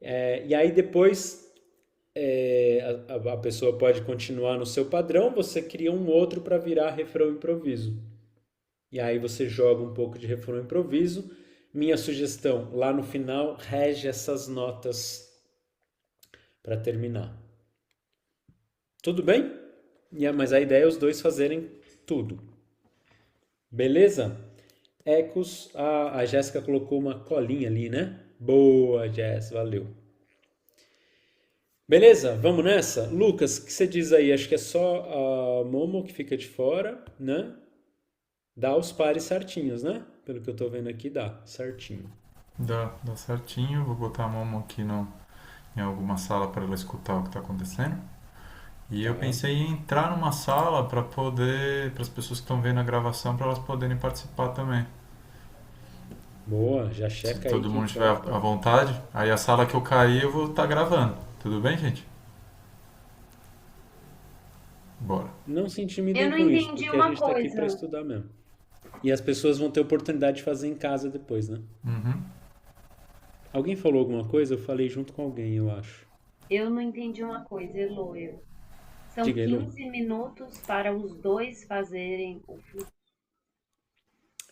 [SPEAKER 1] E aí depois a pessoa pode continuar no seu padrão, você cria um outro para virar refrão improviso. E aí você joga um pouco de refrão improviso. Minha sugestão, lá no final, rege essas notas para terminar. Tudo bem? Mas a ideia é os dois fazerem tudo. Beleza? Ecos, a Jéssica colocou uma colinha ali, né? Boa, Jess, valeu. Beleza, vamos nessa? Lucas, o que você diz aí? Acho que é só a Momo que fica de fora, né? Dá os pares certinhos, né? Pelo que eu tô vendo aqui, dá certinho.
[SPEAKER 3] Dá certinho. Vou botar a mão aqui em alguma sala para ela escutar o que está acontecendo. E eu pensei em entrar numa sala para as pessoas que estão vendo a gravação, para elas poderem participar também.
[SPEAKER 1] Boa, já
[SPEAKER 3] Se
[SPEAKER 1] checa aí.
[SPEAKER 3] todo mundo estiver à vontade, aí a sala que eu cair eu vou estar gravando. Tudo bem, gente? Bora.
[SPEAKER 1] Não se intimidem
[SPEAKER 7] Eu não
[SPEAKER 1] com isso,
[SPEAKER 7] entendi
[SPEAKER 1] porque a
[SPEAKER 7] uma
[SPEAKER 1] gente tá aqui
[SPEAKER 7] coisa.
[SPEAKER 1] para estudar mesmo. E as pessoas vão ter oportunidade de fazer em casa depois, né?
[SPEAKER 3] Uhum.
[SPEAKER 1] Alguém falou alguma coisa? Eu falei junto com alguém, eu acho.
[SPEAKER 7] Eu não entendi uma coisa, Elo. São
[SPEAKER 1] Diga, Elo.
[SPEAKER 7] 15 minutos para os dois fazerem o fluxo.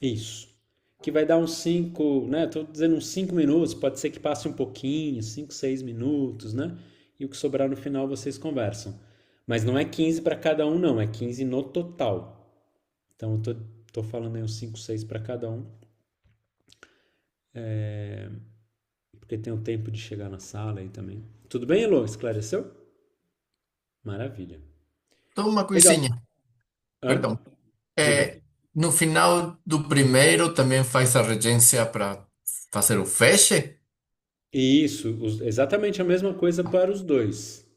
[SPEAKER 1] Isso. Que vai dar uns 5, né? Tô dizendo uns 5 minutos, pode ser que passe um pouquinho, 5, 6 minutos, né? E o que sobrar no final vocês conversam. Mas não é 15 para cada um, não, é 15 no total. Então eu tô falando aí uns 5, 6 para cada um. Porque tem o tempo de chegar na sala aí também. Tudo bem, Elô? Esclareceu? Maravilha.
[SPEAKER 8] Só uma
[SPEAKER 1] Legal.
[SPEAKER 8] coisinha,
[SPEAKER 1] Hã?
[SPEAKER 8] perdão.
[SPEAKER 1] Diga.
[SPEAKER 8] No final do primeiro também faz a regência para fazer o feche?
[SPEAKER 1] Isso, exatamente a mesma coisa para os dois,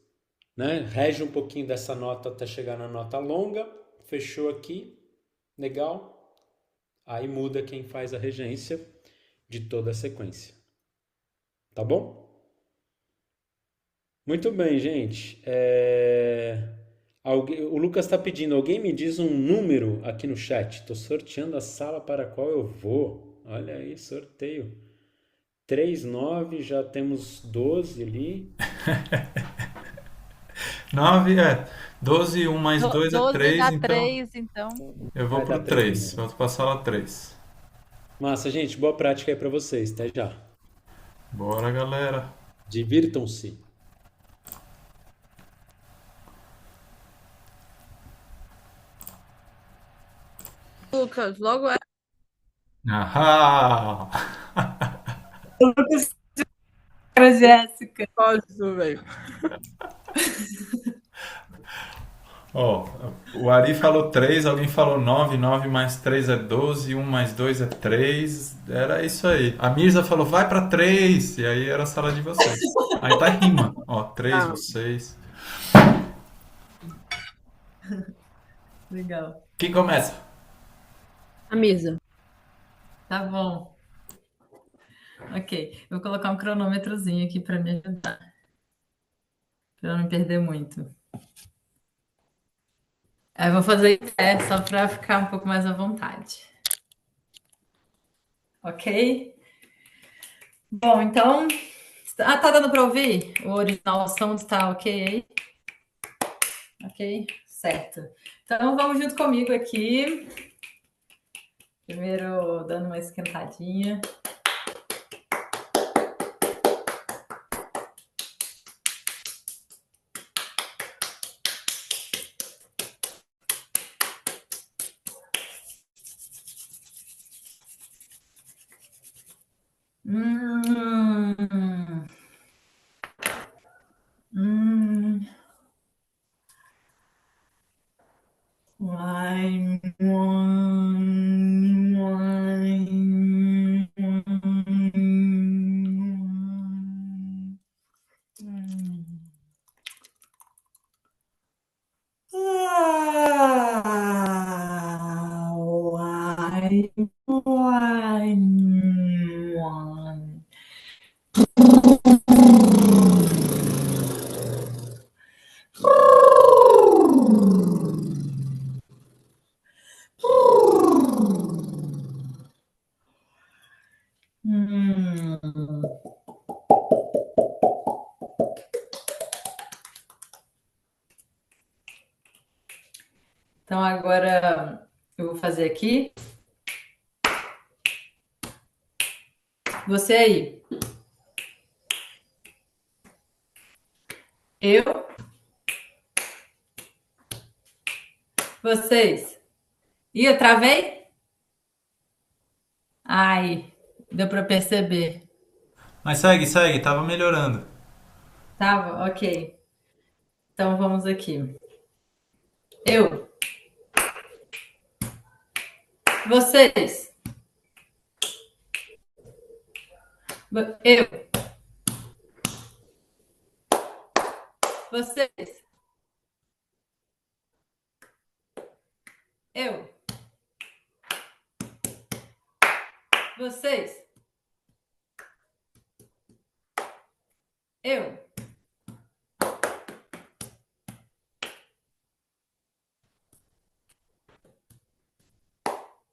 [SPEAKER 1] né? Rege um pouquinho dessa nota até chegar na nota longa, fechou aqui, legal. Aí muda quem faz a regência de toda a sequência. Tá bom? Muito bem, gente. O Lucas está pedindo, alguém me diz um número aqui no chat. Estou sorteando a sala para a qual eu vou. Olha aí, sorteio. 3, 9, já temos 12 ali.
[SPEAKER 3] 9, 12, 1 mais 2 é
[SPEAKER 4] 12
[SPEAKER 3] 3,
[SPEAKER 4] dá
[SPEAKER 3] então
[SPEAKER 4] 3, então.
[SPEAKER 3] eu vou
[SPEAKER 1] Vai dar
[SPEAKER 3] pro
[SPEAKER 1] 3
[SPEAKER 3] 3.
[SPEAKER 1] mesmo.
[SPEAKER 3] Vou pra sala 3.
[SPEAKER 1] Massa, gente. Boa prática aí para vocês. Até já.
[SPEAKER 3] Bora, galera.
[SPEAKER 1] Divirtam-se.
[SPEAKER 9] Lucas, logo é.
[SPEAKER 3] Ahá!
[SPEAKER 4] Lucas, cara, Jéssica.
[SPEAKER 9] Gosto, velho.
[SPEAKER 3] Ó, o Ari falou 3, alguém falou 9, 9 mais 3 é 12, 1 mais 2 é 3. Era isso aí. A Mirza falou, vai pra 3, e aí era a sala de vocês. Aí tá rima. Ó, 3
[SPEAKER 9] Ah,
[SPEAKER 3] vocês.
[SPEAKER 4] Legal.
[SPEAKER 3] Quem começa?
[SPEAKER 9] a mesa.
[SPEAKER 4] Tá bom. Ok. Eu vou colocar um cronômetrozinho aqui para me ajudar. Para eu não perder muito. Aí eu vou fazer em pé, só para ficar um pouco mais à vontade. Ok? Bom, então. Ah, tá dando para ouvir? O original som está ok aí? Ok? Certo. Então vamos junto comigo aqui. Primeiro dando uma esquentadinha. Hum, hum. Wine, wine, wine, wine. Ah, wine, wine, wine. Hum. Então agora eu vou fazer aqui. Você aí. Eu, vocês. Ih, eu travei? Ai, deu para perceber.
[SPEAKER 3] Mas segue, segue, tava melhorando.
[SPEAKER 4] Tava? Ok. Então vamos aqui. Eu, vocês. Eu, vocês. Eu, vocês. Eu.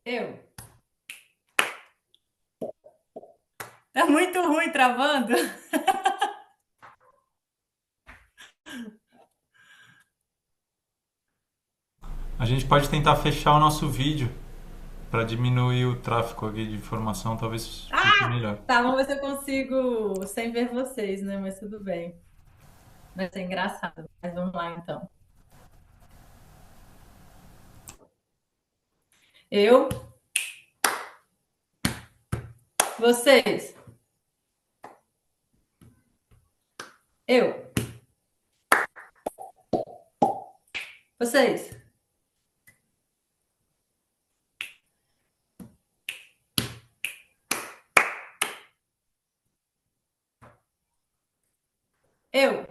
[SPEAKER 4] Eu. Tá muito ruim travando.
[SPEAKER 3] A gente pode tentar fechar o nosso vídeo para diminuir o tráfego aqui de informação, talvez fique melhor.
[SPEAKER 4] Tá, vamos ver se eu consigo sem ver vocês, né? Mas tudo bem. Vai ser engraçado. Mas vamos lá então. Eu, vocês. Eu, vocês. Eu,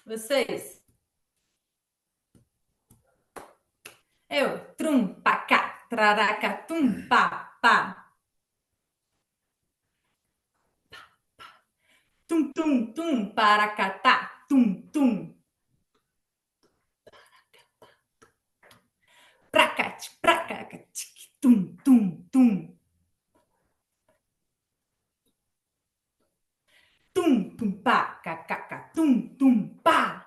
[SPEAKER 4] vocês. Eu, trum, pacá, traraca, tum, pá, pá. Tum, tum, tum, paracatá, tum, tum. Pracate, pracate, tum, tum, tum. Tum, tum, pá, cacaca, tum, tum, pá.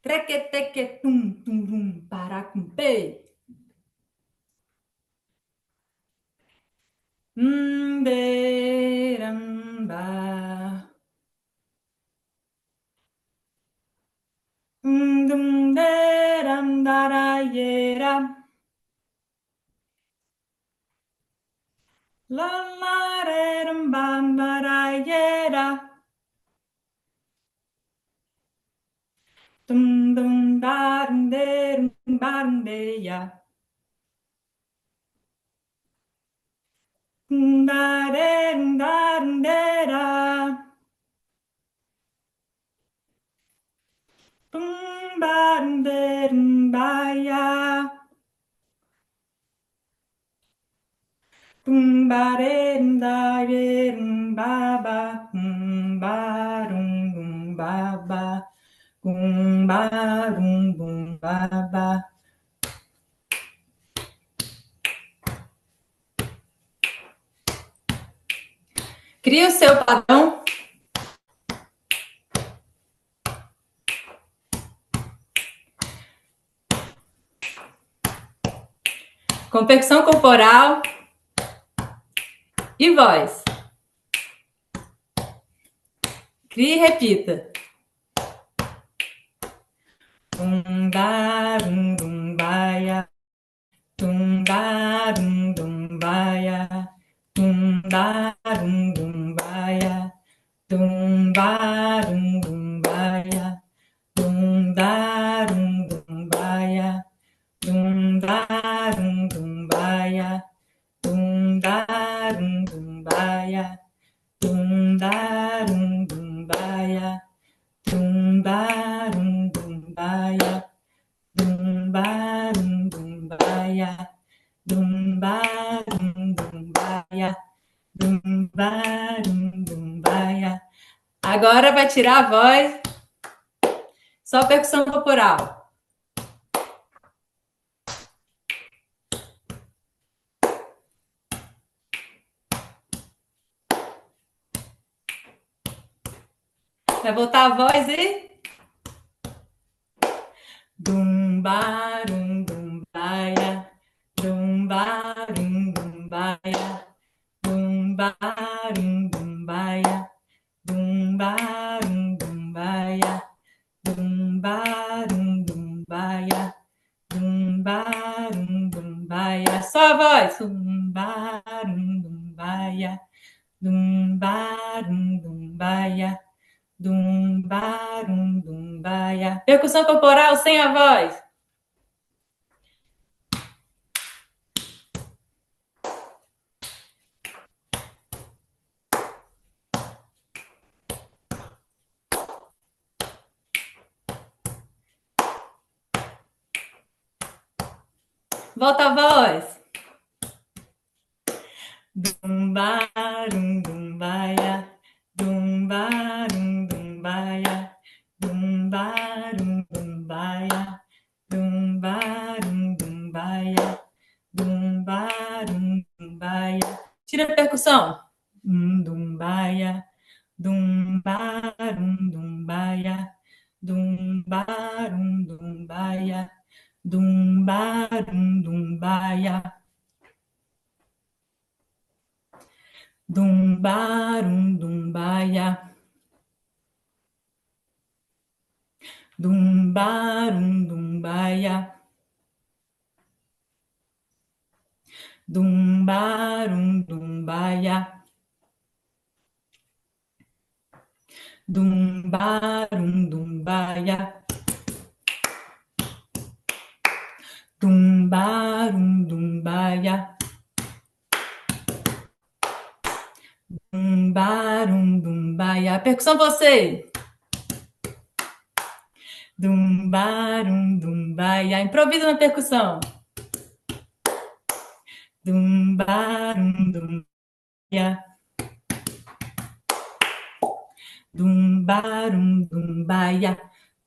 [SPEAKER 4] Treque-teque, tum, tum, tum, paracumpe. Beramba. dum deram darayera. La la rerum bam darayera. Dum dum darum derum barum deya. Dum darum darum dera. Dum barum derum baya. Dum barem darum baba. Dum barum dum baba. Dum barum dum baba. Crie o seu padrão. Com percussão corporal e voz. Crie e repita. Tum-darum, dum-baia. Tum-darum, dum-baia. Tum-darum, dum-baia. Tum-darum, dum-baia. Tum-darum, dum-baia. Tum-darum, dum-baia. Tum-darum, dum-baia. Tum-darum, dum-baia. Tum-darum, dum-baia. Tum-darum, dum-baia. Tum-darum, dum-baia. Tum-darum, dum-baia. Agora vai tirar a voz. Só percussão corporal. Vai voltar a voz e... Dum-barum, dum-baia. Dum-barum, dum-baia. Dum-barum, dum-baia. Dum-barum, dum-baia. Dum-barum, dum-baia. Dum-barum, dum-baia. Só a voz. Dum-barum, dum-baia. Dum-barum, dum-baia. Dum-barum, dum-baia. Percussão corporal sem a voz. Volta a voz. Dum-barum, dum-baia. Dum-barum, dum-baia. Dum-barum, dum-baia. Dum-barum, dum-baia. Dum-barum, dum-baia. Tira a percussão. Dum-baia. Dum-barum, dum-baia. Dum-barum, dum-baia. Dum-barum, dum-baia. Dum-barum, dum-baia. Dum-barum, dum-baia. Dum-barum, dum-baia. Dum-barum, dum-baia. Dum-barum, dum-baia. Dum-barum, dum-baia. Percussão você. Dum-barum, dum-baia. Improvisa na percussão. Dum-barum, dum-baia. Dum-barum, dum-baia.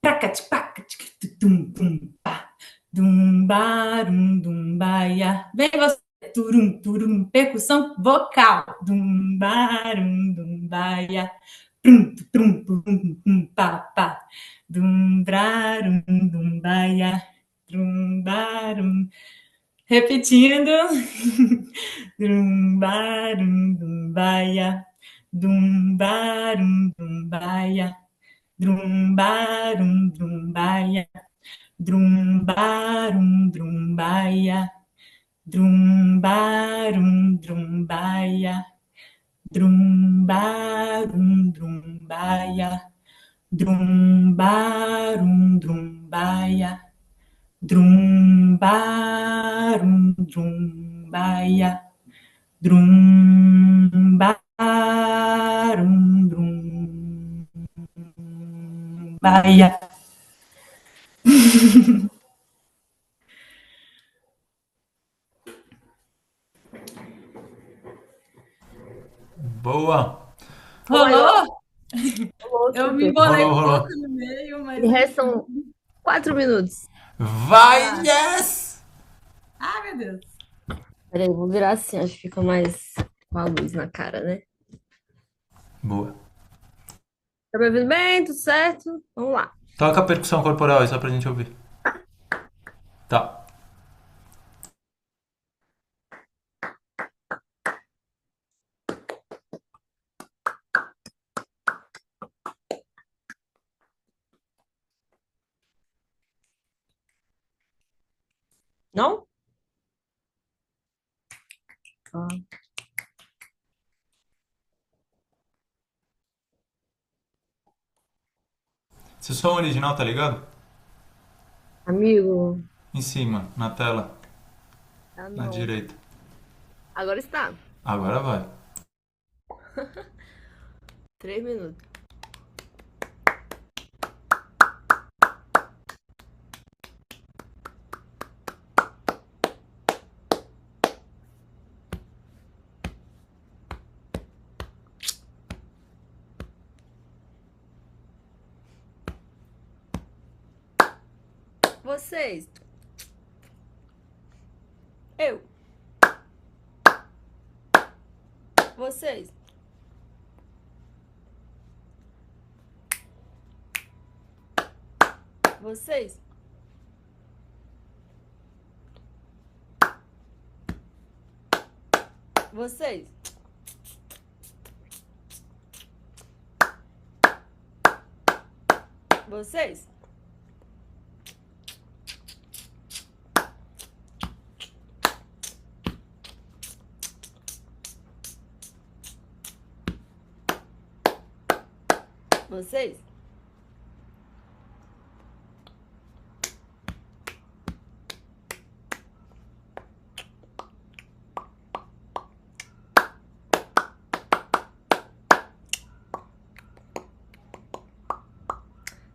[SPEAKER 4] Pracat-pacat-tum-tum-pá. Dum-barum, dum-baia. Vem você. Turum, turum. Percussão vocal. Dum-barum, dum-baia. Prum, prum, prum, pum, pá, pá. Dum-brarum, dum-baia. Dum-barum. Repetindo. Dum-barum, dum-baia. Dum-barum, dum-baia. Dum-barum, dum-baia. Drumbarum, drumbaia. Drumbarum, drumbaia. Drumbarum, drumbaia. Drumbarum, drumbaia. Drumbarum, drumbaia. Drumbarum, drumbaia.
[SPEAKER 3] Boa!
[SPEAKER 4] Rolou?
[SPEAKER 9] Rolou
[SPEAKER 4] Eu me
[SPEAKER 9] super.
[SPEAKER 4] embolei
[SPEAKER 3] Rolou,
[SPEAKER 4] um
[SPEAKER 3] rolou.
[SPEAKER 4] pouco no meio, mas.
[SPEAKER 9] E restam 4 minutos.
[SPEAKER 3] Vai, yes!
[SPEAKER 4] Ai, meu Deus.
[SPEAKER 9] Peraí, vou virar assim, acho que fica mais com a luz na cara, né?
[SPEAKER 3] Boa.
[SPEAKER 9] Tá me ouvindo bem? Tudo certo? Vamos lá.
[SPEAKER 3] Toca a percussão corporal aí, só pra gente ouvir. Tá.
[SPEAKER 9] Não? Ah.
[SPEAKER 3] Esse som original, tá ligado?
[SPEAKER 9] Amigo,
[SPEAKER 3] Em cima, na tela,
[SPEAKER 9] ah
[SPEAKER 3] na
[SPEAKER 9] não.
[SPEAKER 3] direita.
[SPEAKER 9] Agora está.
[SPEAKER 3] Agora vai.
[SPEAKER 9] 3 minutos. Vocês. Eu. Vocês. Vocês. Vocês. Vocês. Vocês.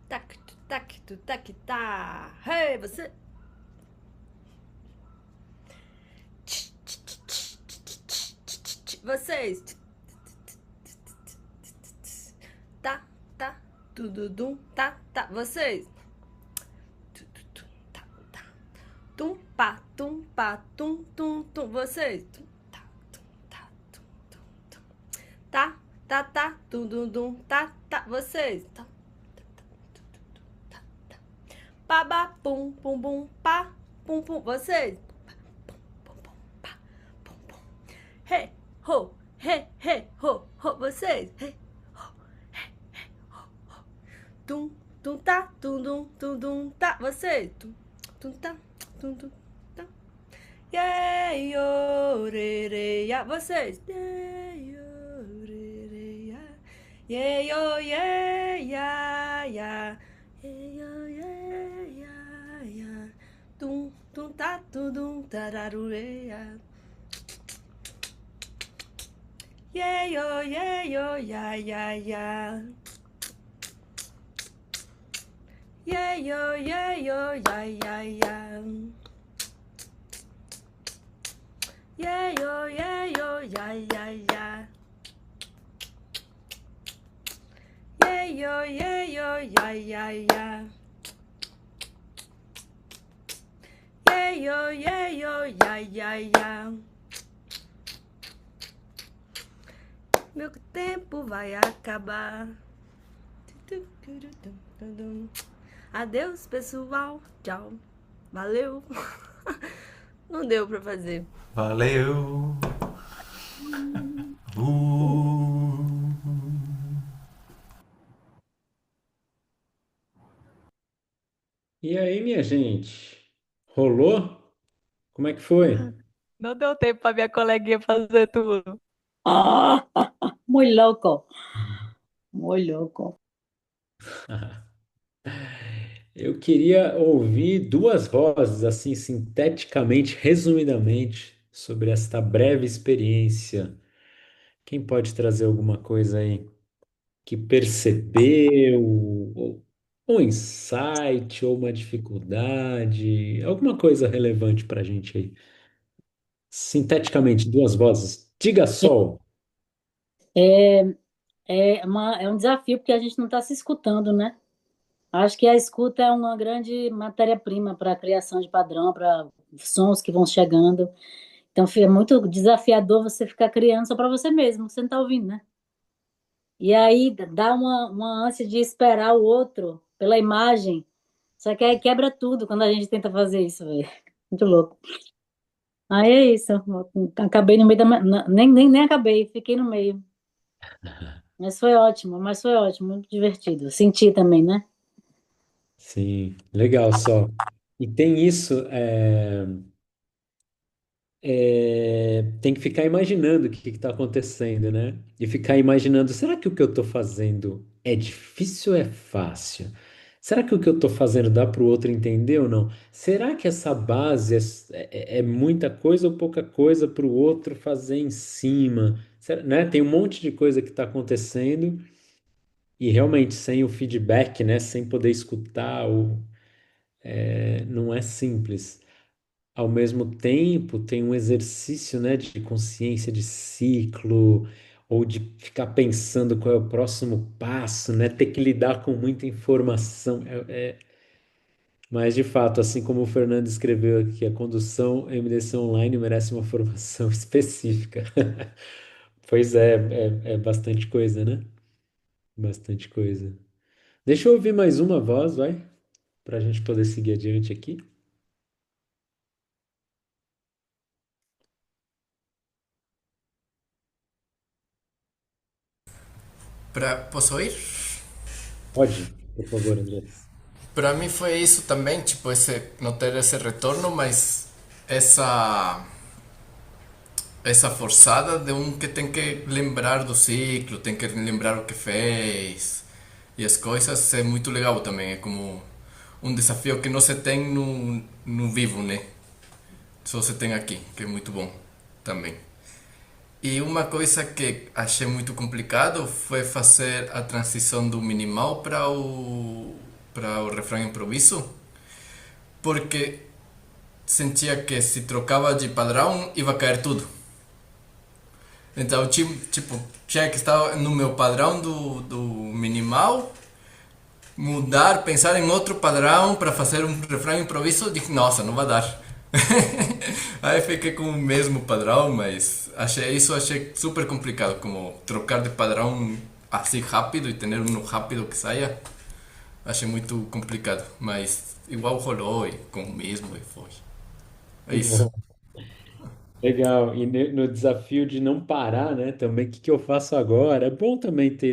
[SPEAKER 9] Tac, tu, tac, tu, tac, tá. Hey, você. Vocês. Tá, tá. Tudo dum, tá, tá. Vocês. Tá, tá. Tum, pá, tum, pá, tum, tum, tum. Vocês. Tum, tá, tum, tá, tum, tum, tum. Tá, tá, tá. Tum, dum, dum, tá, tá. Vocês. Tá. Pá, ba, pum, pum, bum, pá, pum, pum. Vocês. Pum, pum, pá, pum, pum. Hey, ho, hey, hey, ho, ho. Vocês. Hey, ho, hey, hey, ho, ho. Tum, tum, tá, tum, dum, tum, tá. Vocês. Tum, tum, tá, tum, tá. Yeah, yo, re, re, ya. Vocês. Yeah, yo, re, re, ya. Yeah, yo, yeah, ya, ya. Yeah, yo, yeah, ya, ya. Tum, tum, tá, tum, dum, tararureia. Yeah, yo, ya, ya, ya. Yeah, yo, ya, ya, ya. Yeah, yo, ya, ya, ya. Yeah, yo, ya, ya, ya. Yeah, yo, ya, ya. Meu tempo vai acabar. Adeus, pessoal. Tchau. Valeu. Não deu pra fazer.
[SPEAKER 3] Valeu!
[SPEAKER 1] E aí, minha gente? Rolou? Como é que foi?
[SPEAKER 9] Não deu tempo para minha coleguinha fazer tudo.
[SPEAKER 6] Ah, muy loco, muy loco.
[SPEAKER 1] Eu queria ouvir duas vozes, assim, sinteticamente, resumidamente, sobre esta breve experiência. Quem pode trazer alguma coisa aí que percebeu, ou um insight, ou uma dificuldade, alguma coisa relevante para a gente aí? Sinteticamente, duas vozes. Diga Sol.
[SPEAKER 6] É, é um desafio porque a gente não está se escutando, né? Acho que a escuta é uma grande matéria-prima para a criação de padrão, para sons que vão chegando. Então, é muito desafiador você ficar criando só para você mesmo, você não está ouvindo, né? E aí dá uma ânsia de esperar o outro pela imagem. Só que aí quebra tudo quando a gente tenta fazer isso, velho. Muito louco. Aí é isso. Acabei no meio nem acabei, fiquei no meio. Mas foi ótimo, muito divertido. Senti também, né?
[SPEAKER 1] Sim, legal só. E tem isso, tem que ficar imaginando o que está acontecendo, né? E ficar imaginando, será que o que eu estou fazendo é difícil ou é fácil? Será que o que eu estou fazendo dá para o outro entender ou não? Será que essa base é muita coisa ou pouca coisa para o outro fazer em cima? Né? Tem um monte de coisa que está acontecendo e realmente sem o feedback, né? Sem poder escutar, não é simples. Ao mesmo tempo, tem um exercício, né, de consciência de ciclo, ou de ficar pensando qual é o próximo passo, né, ter que lidar com muita informação. Mas, de fato, assim como o Fernando escreveu aqui, a condução MDC online merece uma formação específica. Pois é bastante coisa, né? Bastante coisa. Deixa eu ouvir mais uma voz, vai, para a gente poder seguir adiante aqui.
[SPEAKER 8] Posso ir?
[SPEAKER 1] Pode, por favor, Andrés.
[SPEAKER 8] Para mim foi isso também, tipo, não ter esse retorno, mas essa essa forçada de um que tem que lembrar do ciclo, tem que lembrar o que fez e as coisas é muito legal também, é como um desafio que não se tem no vivo, né? Só se tem aqui, que é muito bom também. E uma coisa que achei muito complicado foi fazer a transição do minimal para o refrão improviso, porque sentia que se trocava de padrão ia cair tudo. Então, tipo, tinha que estar no meu padrão do minimal, mudar, pensar em outro padrão para fazer um refrão improviso, disse, nossa, não vai dar. Aí fiquei com o mesmo padrão, mas achei super complicado, como trocar de padrão assim rápido e ter um rápido que saia. Achei muito complicado, mas igual rolou e com o mesmo e foi. É
[SPEAKER 1] Que
[SPEAKER 8] isso.
[SPEAKER 1] bom. Legal. E no desafio de não parar, né? Também, o que que eu faço agora? É bom também ter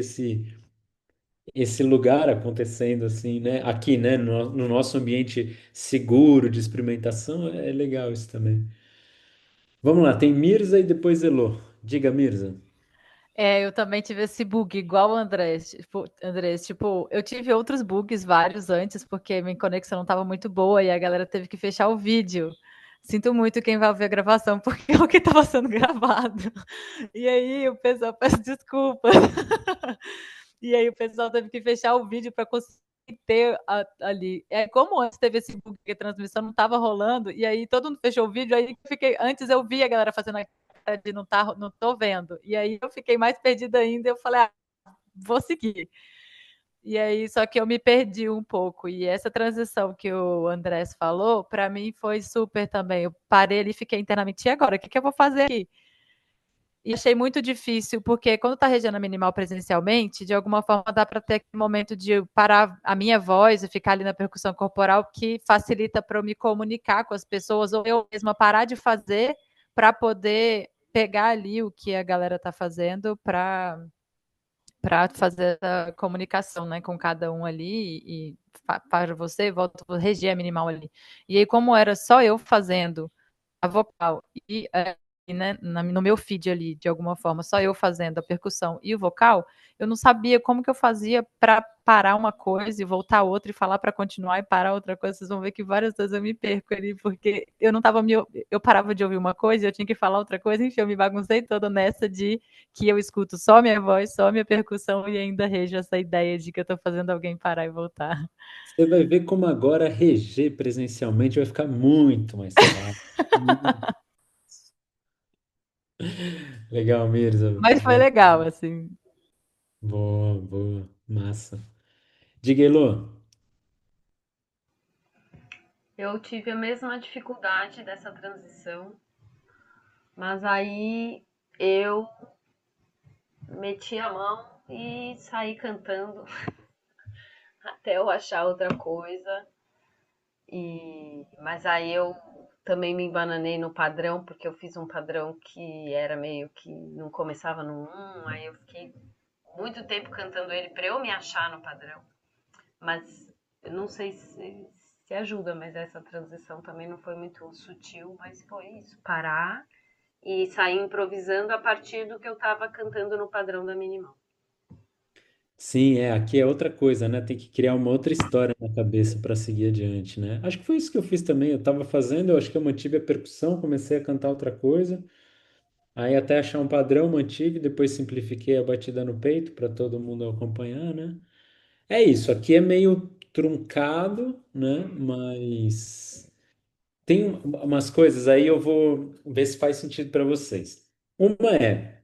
[SPEAKER 1] esse lugar acontecendo assim, né? Aqui, né? No nosso ambiente seguro de experimentação, é legal isso também. Vamos lá, tem Mirza e depois Elô. Diga, Mirza.
[SPEAKER 9] Eu também tive esse bug igual o Andrés, tipo, eu tive outros bugs vários antes, porque minha conexão não estava muito boa e a galera teve que fechar o vídeo. Sinto muito quem vai ver a gravação, porque é o que estava sendo gravado. E aí o pessoal peço desculpa. E aí o pessoal teve que fechar o vídeo para conseguir ter ali. Como antes teve esse bug que a transmissão não estava rolando, e aí todo mundo fechou o vídeo, aí antes eu vi a galera fazendo a cara de não tô vendo. E aí eu fiquei mais perdida ainda, eu falei, vou seguir. E aí, só que eu me perdi um pouco. E essa transição que o Andrés falou, para mim foi super também. Eu parei ali e fiquei internamente, e agora? O que eu vou fazer aqui? E achei muito difícil, porque quando está região minimal presencialmente, de alguma forma dá para ter aquele momento de parar a minha voz e ficar ali na percussão corporal, que facilita para eu me comunicar com as pessoas, ou eu mesma parar de fazer para poder pegar ali o que a galera está fazendo para
[SPEAKER 4] para fazer essa comunicação, né, com cada um ali e para você, volta a reger a minimal ali. E aí, como era só eu fazendo a vocal e, né, no meu feed ali, de alguma forma, só eu fazendo a percussão e o vocal, eu não sabia como que eu fazia para parar uma coisa e voltar outra e falar para continuar e parar outra coisa. Vocês vão ver que várias vezes eu me perco ali, porque eu não tava eu parava de ouvir uma coisa e eu tinha que falar outra coisa, enfim, eu me baguncei toda nessa de que eu escuto só minha voz, só minha percussão e ainda rejo essa ideia de que eu tô fazendo alguém parar e voltar.
[SPEAKER 1] Você vai ver como agora reger presencialmente vai ficar muito mais fácil. Legal, Mirza.
[SPEAKER 4] Mas foi legal, assim.
[SPEAKER 1] Boa, boa, massa. Diga, Elô.
[SPEAKER 7] Eu tive a mesma dificuldade dessa transição, mas aí eu meti a mão e saí cantando até eu achar outra coisa. Mas aí eu também me embananei no padrão, porque eu fiz um padrão que era meio que não começava no um, aí eu fiquei muito tempo cantando ele para eu me achar no padrão. Mas eu não sei se ajuda, mas essa transição também não foi muito sutil, mas foi isso, parar e sair improvisando a partir do que eu estava cantando no padrão da minimal.
[SPEAKER 1] Sim, aqui é outra coisa, né? Tem que criar uma outra história na cabeça para seguir adiante, né? Acho que foi isso que eu fiz também. Eu estava fazendo, eu acho que eu mantive a percussão, comecei a cantar outra coisa, aí até achar um padrão, mantive, depois simplifiquei a batida no peito para todo mundo acompanhar, né? É isso, aqui é meio truncado, né? Mas tem umas coisas aí, eu vou ver se faz sentido para vocês. Uma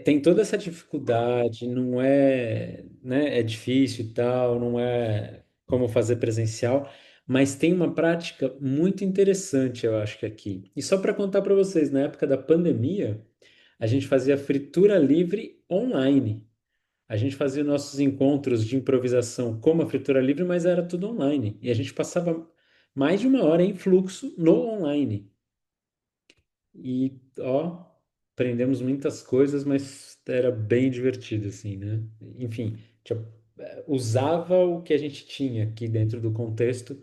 [SPEAKER 1] tem toda essa dificuldade, não é, né, é difícil e tal, não é como fazer presencial, mas tem uma prática muito interessante, eu acho que aqui. E só para contar para vocês, na época da pandemia, a gente fazia fritura livre online. A gente fazia nossos encontros de improvisação como a fritura livre, mas era tudo online. E a gente passava mais de uma hora em fluxo no online. E, ó, aprendemos muitas coisas, mas era bem divertido, assim, né? Enfim, usava o que a gente tinha aqui dentro do contexto,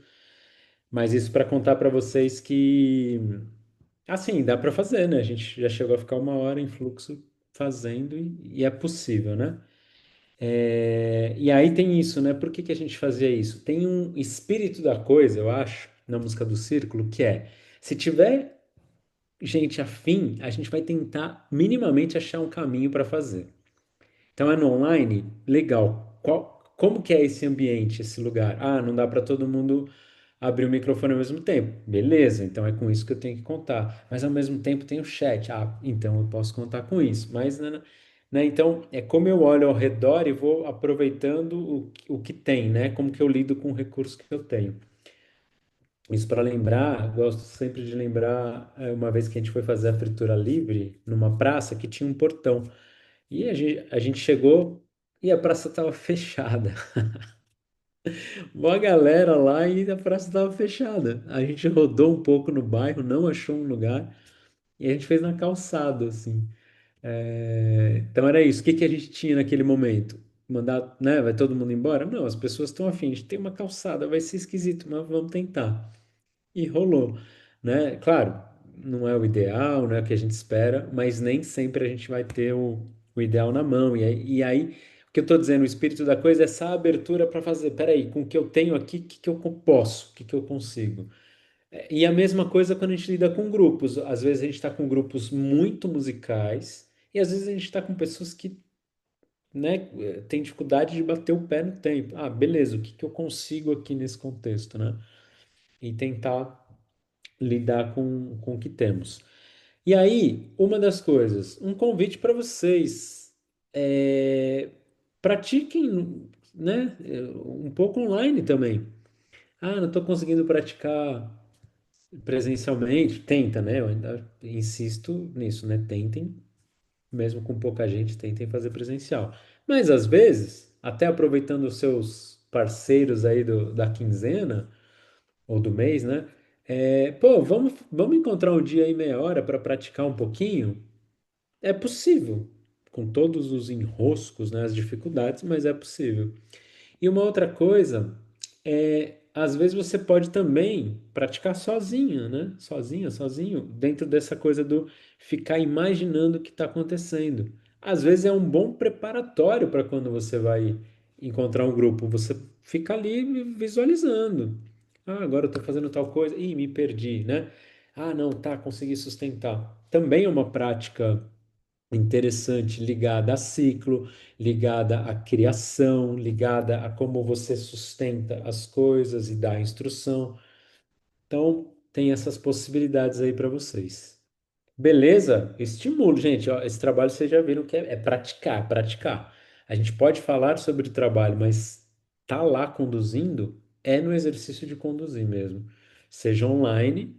[SPEAKER 1] mas isso para contar para vocês que, assim, dá para fazer, né? A gente já chegou a ficar uma hora em fluxo fazendo e é possível, né? E aí tem isso, né? Por que que a gente fazia isso? Tem um espírito da coisa, eu acho, na música do Círculo, que é, se tiver gente afim, a gente vai tentar minimamente achar um caminho para fazer. Então é no online? Legal. Como que é esse ambiente, esse lugar? Ah, não dá para todo mundo abrir o microfone ao mesmo tempo. Beleza, então é com isso que eu tenho que contar. Mas ao mesmo tempo tem o chat. Ah, então eu posso contar com isso. Mas, né, então é como eu olho ao redor e vou aproveitando o que tem, né? Como que eu lido com o recurso que eu tenho. Isso para lembrar, gosto sempre de lembrar uma vez que a gente foi fazer a fritura livre numa praça que tinha um portão. E a gente chegou e a praça estava fechada. Uma galera lá e a praça estava fechada. A gente rodou um pouco no bairro, não achou um lugar e a gente fez na calçada, assim. Então era isso. O que que a gente tinha naquele momento? Mandar, né? Vai todo mundo embora? Não, as pessoas estão afim. A gente tem uma calçada, vai ser esquisito, mas vamos tentar. E rolou, né? Claro, não é o ideal, não é o que a gente espera, mas nem sempre a gente vai ter o ideal na mão. E aí, o que eu estou dizendo, o espírito da coisa é essa abertura para fazer. Peraí, com o que eu tenho aqui, o que que eu posso, o que que eu consigo? E a mesma coisa quando a gente lida com grupos. Às vezes a gente está com grupos muito musicais e às vezes a gente está com pessoas que, né, têm dificuldade de bater o pé no tempo. Ah, beleza, o que que eu consigo aqui nesse contexto, né? E tentar lidar com o que temos. E aí, uma das coisas, um convite para vocês, pratiquem, né, um pouco online também. Ah, não estou conseguindo praticar presencialmente, tenta, né? Eu ainda insisto nisso, né? Tentem, mesmo com pouca gente, tentem fazer presencial. Mas às vezes, até aproveitando os seus parceiros aí da quinzena, ou do mês, né? Pô, vamos encontrar um dia aí meia hora para praticar um pouquinho? É possível. com todos os enroscos, né, as dificuldades, mas é possível. E uma outra coisa é, às vezes você pode também praticar sozinha, né? Sozinha, sozinho, dentro dessa coisa do ficar imaginando o que está acontecendo. Às vezes é um bom preparatório para quando você vai encontrar um grupo. Você fica ali visualizando. Ah, agora eu estou fazendo tal coisa. Ih, me perdi, né? Ah, não, tá, consegui sustentar. Também é uma prática interessante ligada a ciclo, ligada à criação, ligada a como você sustenta as coisas e dá a instrução. Então, tem essas possibilidades aí para vocês. Beleza? Estimulo, gente. Ó, esse trabalho vocês já viram que é praticar, praticar. A gente pode falar sobre o trabalho, mas tá lá conduzindo é no exercício de conduzir mesmo. Seja online,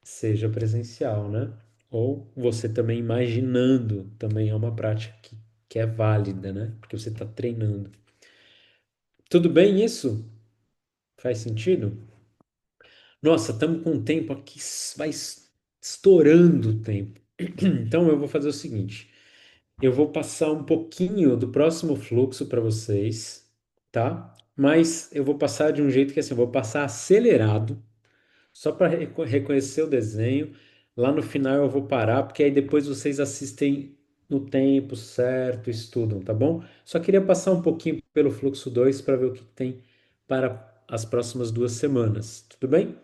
[SPEAKER 1] seja presencial, né? Ou você também imaginando também é uma prática que é válida, né? Porque você está treinando. Tudo bem isso? Faz sentido? Nossa, estamos com um tempo aqui, vai estourando o tempo. Então eu vou fazer o seguinte: eu vou passar um pouquinho do próximo fluxo para vocês, tá? Mas eu vou passar de um jeito que assim, eu vou passar acelerado só para reconhecer o desenho. Lá no final eu vou parar, porque aí depois vocês assistem no tempo certo, estudam, tá bom? Só queria passar um pouquinho pelo fluxo 2 para ver o que tem para as próximas 2 semanas, tudo bem?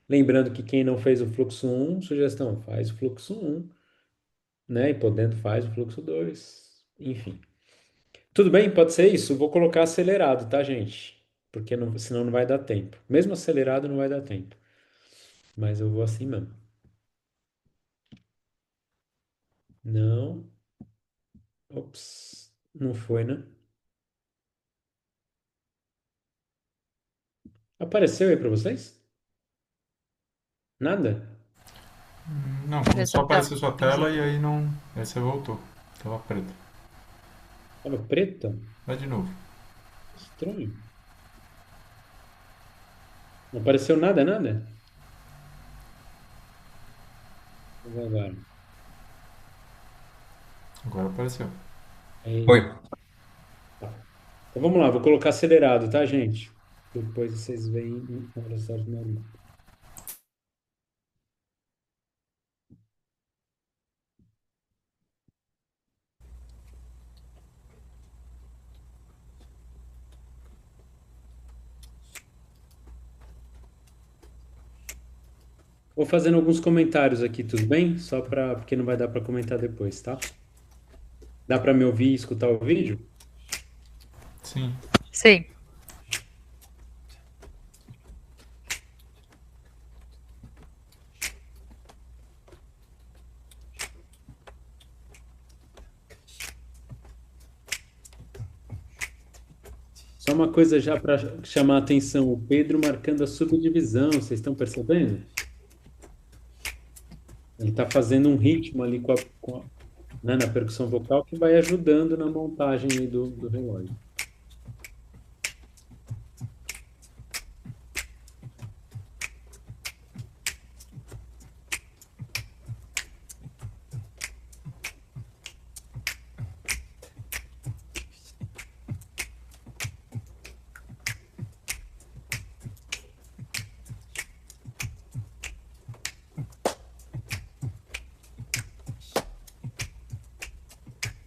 [SPEAKER 1] Lembrando que quem não fez o fluxo um, sugestão, faz o fluxo um, né? E podendo, faz o fluxo 2, enfim. Tudo bem? Pode ser isso? Vou colocar acelerado, tá, gente? Porque senão não vai dar tempo. Mesmo acelerado não vai dar tempo. Mas eu vou assim mesmo. Não. Ops. Não foi, né? Apareceu aí pra vocês? Nada?
[SPEAKER 3] Não,
[SPEAKER 7] Ver
[SPEAKER 3] começou
[SPEAKER 7] sua
[SPEAKER 3] a
[SPEAKER 7] tela.
[SPEAKER 3] aparecer sua tela e aí não. Aí você voltou. Tava preto.
[SPEAKER 1] Tava preta?
[SPEAKER 3] Vai de novo.
[SPEAKER 1] Estranho. Não apareceu nada, nada? Vou ver agora.
[SPEAKER 3] Agora apareceu.
[SPEAKER 2] Oi.
[SPEAKER 1] Aí. Tá. Então vamos lá, vou colocar acelerado, tá, gente? Depois vocês veem na velocidade normal. Vou fazendo alguns comentários aqui, tudo bem? Só para, porque não vai dar para comentar depois, tá? Dá para me ouvir e escutar o vídeo?
[SPEAKER 3] Sim.
[SPEAKER 7] Sim.
[SPEAKER 1] Só uma coisa já para chamar a atenção, o Pedro marcando a subdivisão, vocês estão percebendo? Ele está fazendo um ritmo ali né, na percussão vocal que vai ajudando na montagem aí do relógio.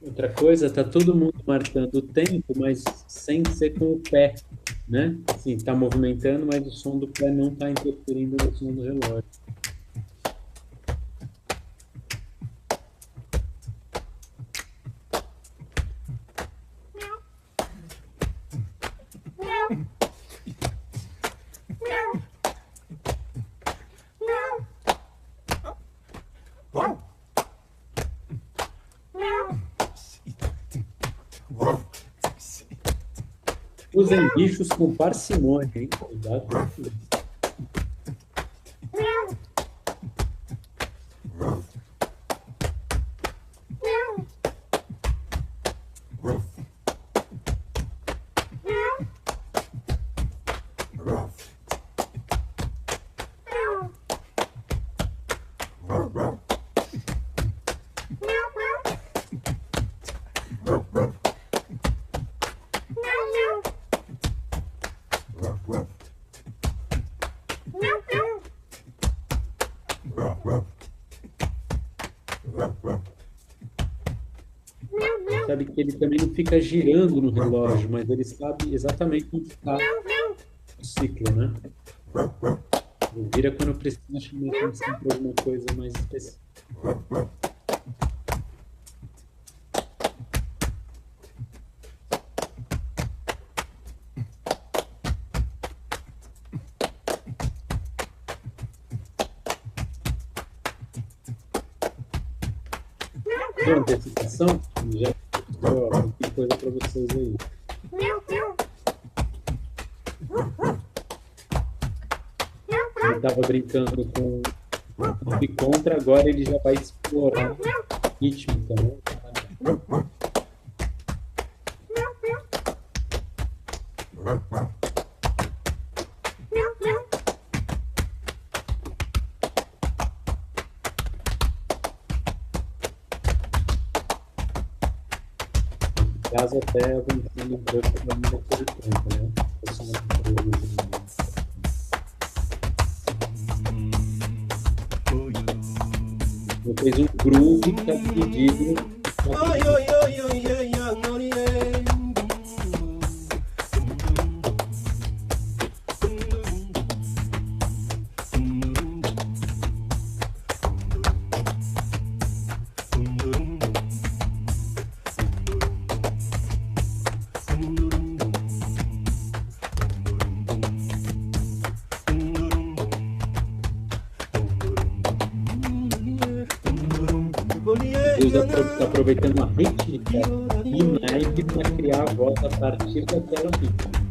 [SPEAKER 1] Outra coisa, tá todo mundo marcando o tempo, mas sem ser com o pé, né? Assim, tá movimentando, mas o som do pé não tá interferindo no som do relógio. Usem bichos com parcimônia, hein? Cuidado com isso. percebe que ele também não fica girando no relógio, mas ele sabe exatamente onde está o ciclo, né? Ele vira quando precisa chamar atenção para alguma coisa mais específica. Tem antecipação? Já ó, tem coisa para vocês aí. Ele estava brincando com o contra, agora ele já vai explorar ritmo também. Caso até avançando um pouco para mim daquele tempo, né? Eu sou uma eu fiz um groove que é dividido. Está aproveitando a rítmica e o naipe para criar a voz a partir daquela rítmica.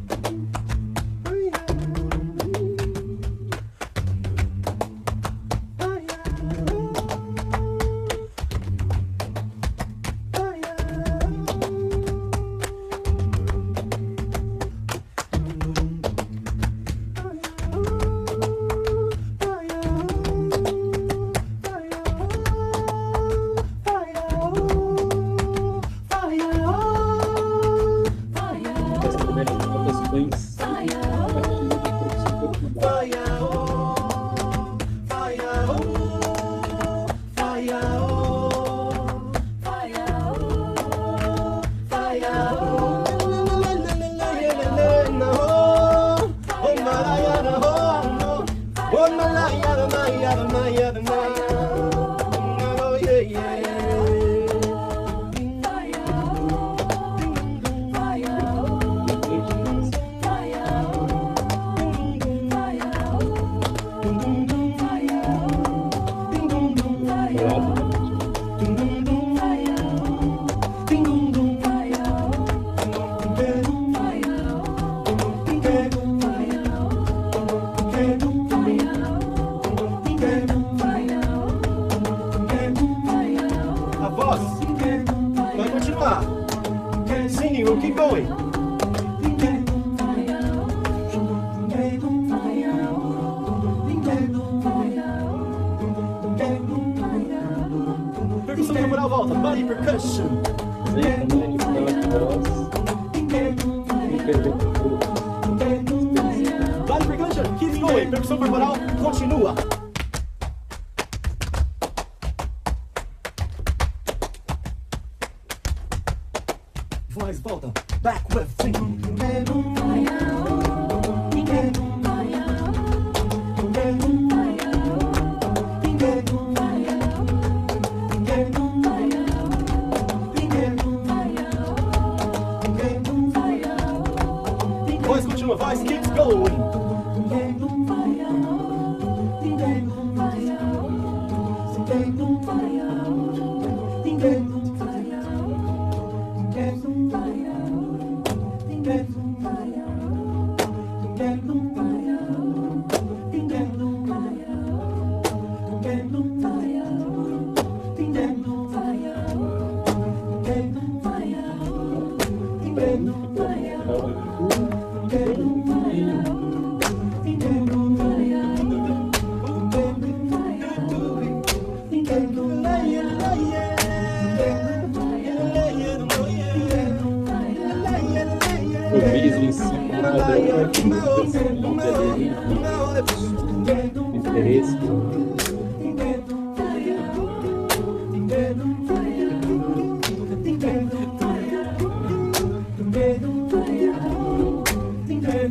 [SPEAKER 1] Né?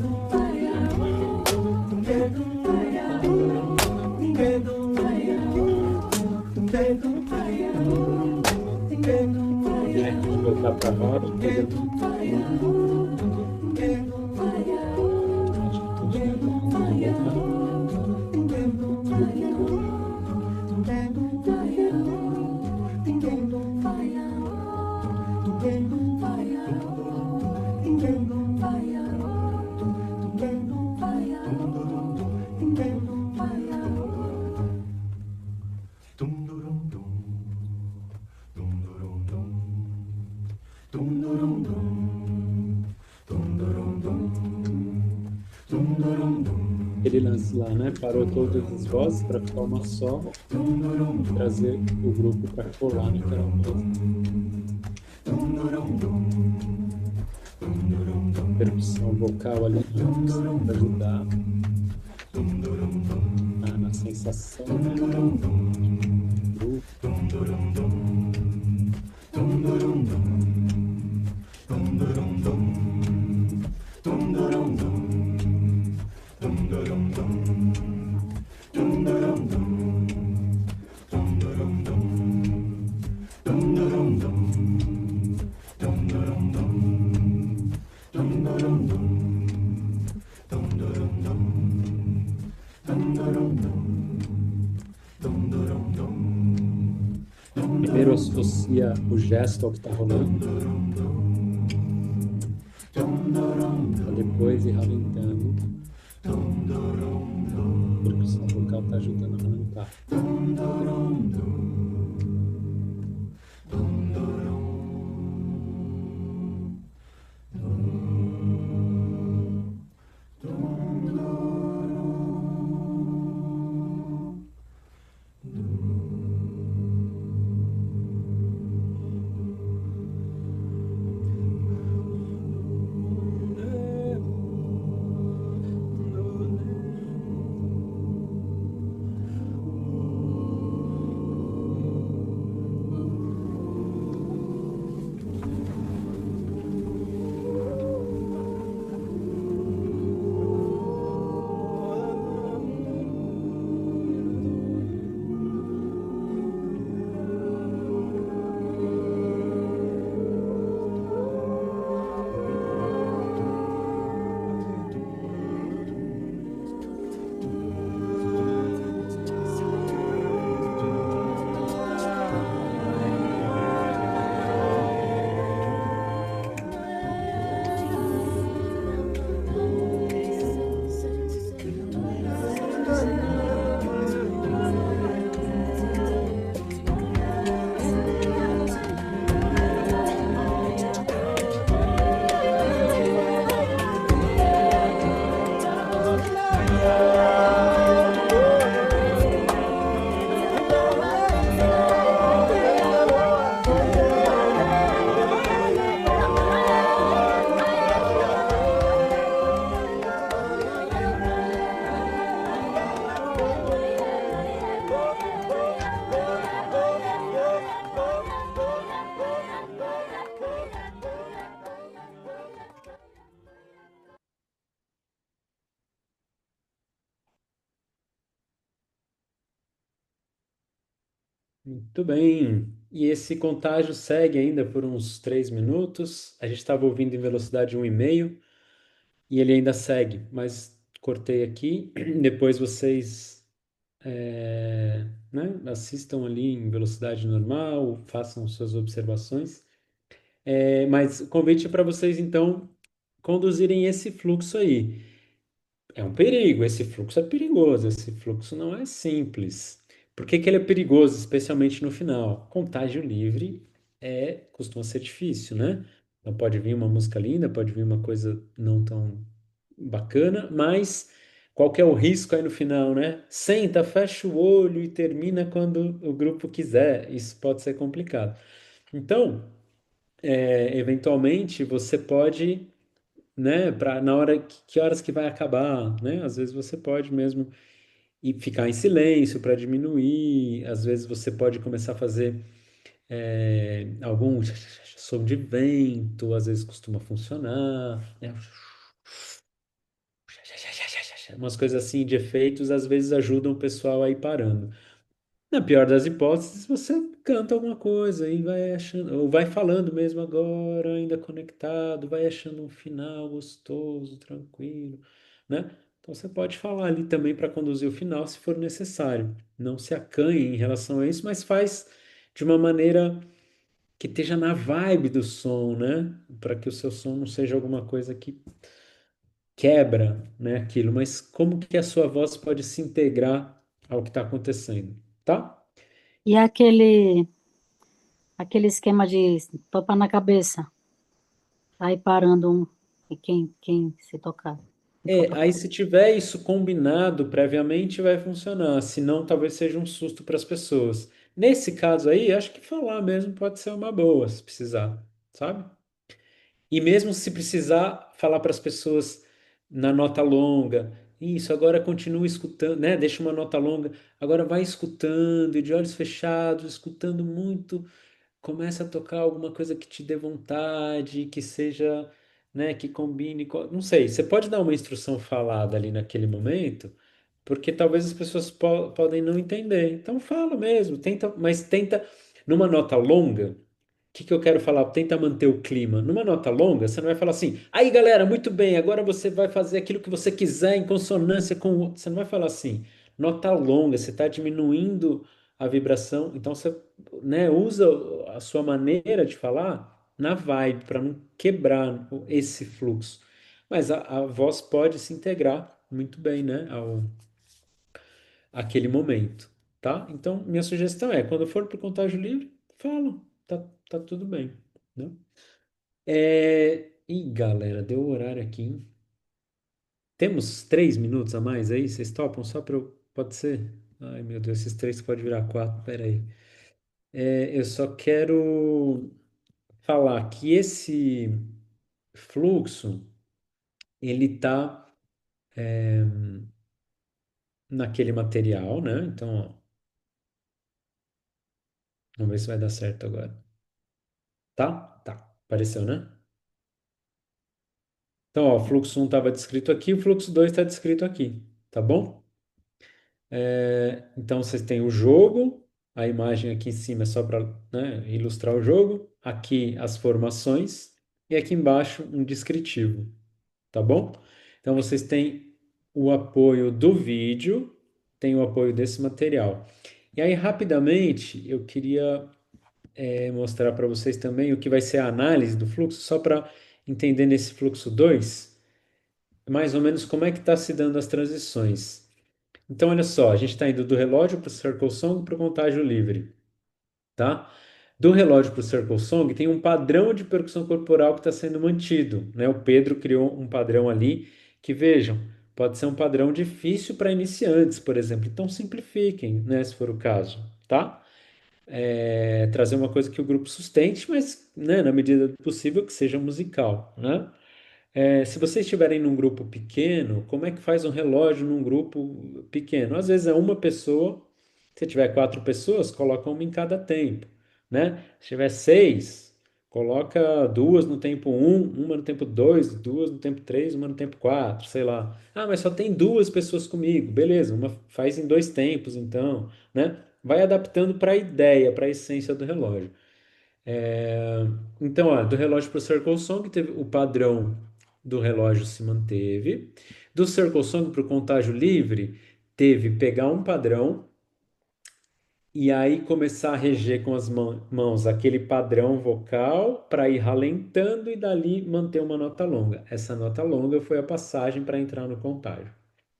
[SPEAKER 1] De voltar para roda, acho que aquele lance lá, né? Parou todas as vozes para ficar uma só e trazer o grupo para colar naquela voz. Percussão vocal ali para ajudar na sensação, né? Grupo. Primeiro associa o gesto ao que está rolando, para depois ir ralentando. A percussão vocal está ajudando a ralentar. Muito bem. E esse contágio segue ainda por uns 3 minutos. A gente estava ouvindo em velocidade 1,5 e ele ainda segue, mas cortei aqui. Depois vocês né, assistam ali em velocidade normal, façam suas observações. Mas o convite é para vocês, então, conduzirem esse fluxo aí. É um perigo, esse fluxo é perigoso, esse fluxo não é simples. Por que que ele é perigoso, especialmente no final? Contágio livre costuma ser difícil, né? Então pode vir uma música linda, pode vir uma coisa não tão bacana, mas qual que é o risco aí no final, né? Senta, fecha o olho e termina quando o grupo quiser. Isso pode ser complicado. Então, eventualmente, você pode, né, na hora que horas que vai acabar, né? Às vezes você pode mesmo e ficar em silêncio para diminuir. Às vezes você pode começar a fazer algum som de vento, às vezes costuma funcionar, né? umas coisas assim de efeitos, às vezes ajudam o pessoal a ir parando. Na pior das hipóteses, você canta alguma coisa e vai achando, ou vai falando mesmo agora, ainda conectado, vai achando um final gostoso, tranquilo, né? Então você pode falar ali também para conduzir o final se for necessário. Não se acanhe em relação a isso, mas faz de uma maneira que esteja na vibe do som, né? Para que o seu som não seja alguma coisa que quebra, né, aquilo, mas como que a sua voz pode se integrar ao que está acontecendo, tá?
[SPEAKER 6] E aquele esquema de topar na cabeça, aí parando um, e quem se tocar, quem for
[SPEAKER 1] Aí
[SPEAKER 6] tocar.
[SPEAKER 1] se tiver isso combinado previamente, vai funcionar. Se não, talvez seja um susto para as pessoas. Nesse caso aí, acho que falar mesmo pode ser uma boa, se precisar, sabe? E mesmo se precisar falar para as pessoas na nota longa, isso, agora continua escutando, né? Deixa uma nota longa, agora vai escutando e de olhos fechados, escutando muito. Começa a tocar alguma coisa que te dê vontade, que seja, né, que combine não sei, você pode dar uma instrução falada ali naquele momento, porque talvez as pessoas podem não entender. Então fala mesmo, tenta, mas tenta numa nota longa que eu quero falar? Tenta manter o clima. Numa nota longa, você não vai falar assim, aí galera, muito bem, agora você vai fazer aquilo que você quiser em consonância com o. Você não vai falar assim. Nota longa, você está diminuindo a vibração, então você, né, usa a sua maneira de falar na vibe, para não quebrar esse fluxo. Mas a voz pode se integrar muito bem, né, àquele momento, tá? Então, minha sugestão é, quando for para o contágio livre, fala, tá tudo bem, né? Ih, galera, deu o horário aqui, hein? Temos 3 minutos a mais aí? Vocês topam? Só para eu. Pode ser? Ai, meu Deus, esses três pode virar quatro. Pera aí. Eu só quero falar que esse fluxo, ele tá naquele material, né? Então, ó, vamos ver se vai dar certo agora. Tá? Tá. Apareceu, né? Então, ó, o fluxo 1 estava descrito aqui, o fluxo 2 está descrito aqui, tá bom? Então vocês têm o jogo, a imagem aqui em cima é só para, né, ilustrar o jogo, aqui as formações e aqui embaixo um descritivo, tá bom? Então vocês têm o apoio do vídeo, tem o apoio desse material. E aí, rapidamente, eu queria mostrar para vocês também o que vai ser a análise do fluxo, só para entender nesse fluxo 2 mais ou menos como é que está se dando as transições. Então, olha só, a gente está indo do relógio para o Circle Song para o contágio livre, tá? Do relógio para o Circle Song tem um padrão de percussão corporal que está sendo mantido, né? O Pedro criou um padrão ali que, vejam, pode ser um padrão difícil para iniciantes, por exemplo. Então, simplifiquem, né, se for o caso, tá? Trazer uma coisa que o grupo sustente, mas, né, na medida do possível, que seja musical, né? Se vocês estiverem num grupo pequeno, como é que faz um relógio num grupo pequeno? Às vezes é uma pessoa, se tiver 4 pessoas, coloca uma em cada tempo, né? Se tiver 6, coloca duas no tempo um, uma no tempo 2, duas no tempo 3, uma no tempo 4, sei lá. Ah, mas só tem 2 pessoas comigo, beleza, uma faz em 2 tempos, então, né? Vai adaptando para a ideia, para a essência do relógio. Então, ó, do relógio para o Circle Song, teve o padrão do relógio se manteve. Do Circle Song para o contágio livre, teve pegar um padrão e aí começar a reger com as mãos aquele padrão vocal para ir ralentando e dali manter uma nota longa. Essa nota longa foi a passagem para entrar no contágio,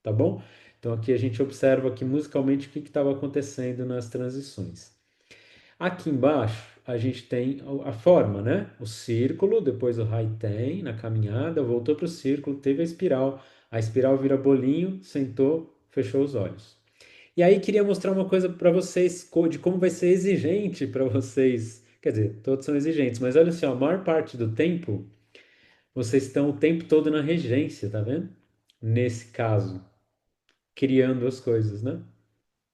[SPEAKER 1] tá bom? Então aqui a gente observa aqui musicalmente o que estava acontecendo nas transições. Aqui embaixo a gente tem a forma, né? O círculo, depois o high ten na caminhada, voltou para o círculo, teve a espiral vira bolinho, sentou, fechou os olhos. E aí queria mostrar uma coisa para vocês de como vai ser exigente para vocês. Quer dizer, todos são exigentes, mas olha só, a maior parte do tempo vocês estão o tempo todo na regência, tá vendo? Nesse caso, criando as coisas, né?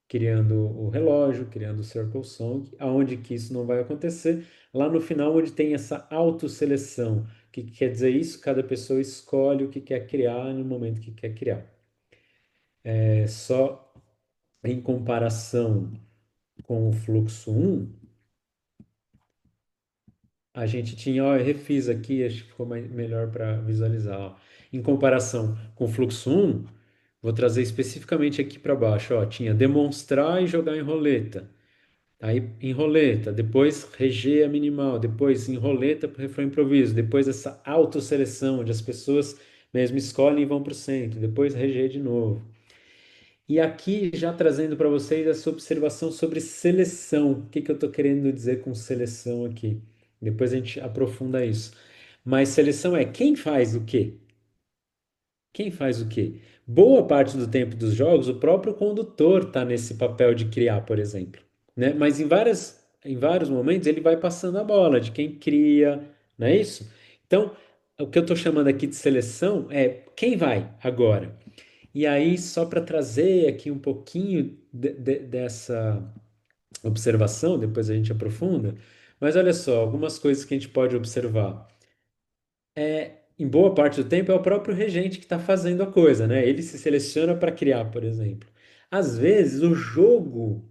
[SPEAKER 1] Criando o relógio, criando o Circle Song, aonde que isso não vai acontecer, lá no final onde tem essa autoseleção. O que quer dizer isso? Cada pessoa escolhe o que quer criar no momento que quer criar, Só em comparação com o fluxo um, a gente tinha, ó, eu refiz aqui, acho que ficou melhor para visualizar, ó. Em comparação com o fluxo um, vou trazer especificamente aqui para baixo, ó, tinha demonstrar e jogar em roleta. Aí em roleta, depois regeia minimal, depois em roleta para refrão improviso, depois essa autoseleção, onde as pessoas mesmo escolhem e vão para o centro, depois regeia de novo. E aqui já trazendo para vocês essa observação sobre seleção. O que que eu estou querendo dizer com seleção aqui? Depois a gente aprofunda isso. Mas seleção é quem faz o quê? Quem faz o quê? Boa parte do tempo dos jogos, o próprio condutor está nesse papel de criar, por exemplo, né? Mas em vários momentos ele vai passando a bola de quem cria, não é isso? Então, o que eu estou chamando aqui de seleção é quem vai agora. E aí, só para trazer aqui um pouquinho dessa observação, depois a gente aprofunda, mas olha só, algumas coisas que a gente pode observar. Em boa parte do tempo é o próprio regente que está fazendo a coisa, né? Ele se seleciona para criar, por exemplo. Às vezes, o jogo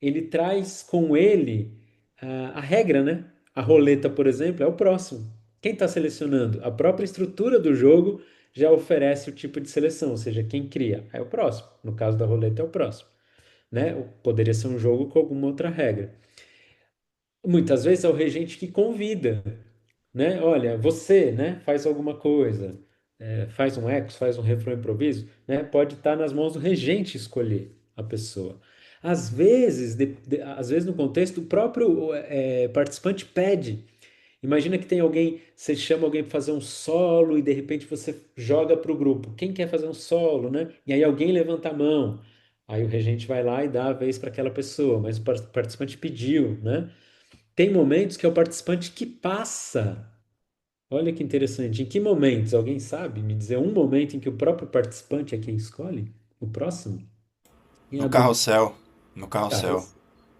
[SPEAKER 1] ele traz com ele a regra, né? A roleta, por exemplo, é o próximo. Quem está selecionando? A própria estrutura do jogo já oferece o tipo de seleção, ou seja, quem cria é o próximo. No caso da roleta, é o próximo, né? Poderia ser um jogo com alguma outra regra. Muitas vezes é o regente que convida, né? Olha, você, né, faz alguma coisa, faz um ecos, faz um refrão improviso, né? Pode estar nas mãos do regente escolher a pessoa. Às vezes no contexto, o próprio participante pede. Imagina que tem alguém, você chama alguém para fazer um solo e de repente você joga para o grupo. Quem quer fazer um solo, né? E aí alguém levanta a mão. Aí o regente vai lá e dá a vez para aquela pessoa, mas o participante pediu, né? Tem momentos que é o participante que passa. Olha que interessante. Em que momentos? Alguém sabe me dizer um momento em que o próprio participante é quem escolhe? O próximo? Em
[SPEAKER 5] No
[SPEAKER 1] algum
[SPEAKER 5] carrossel. No
[SPEAKER 1] carro-
[SPEAKER 5] carrossel.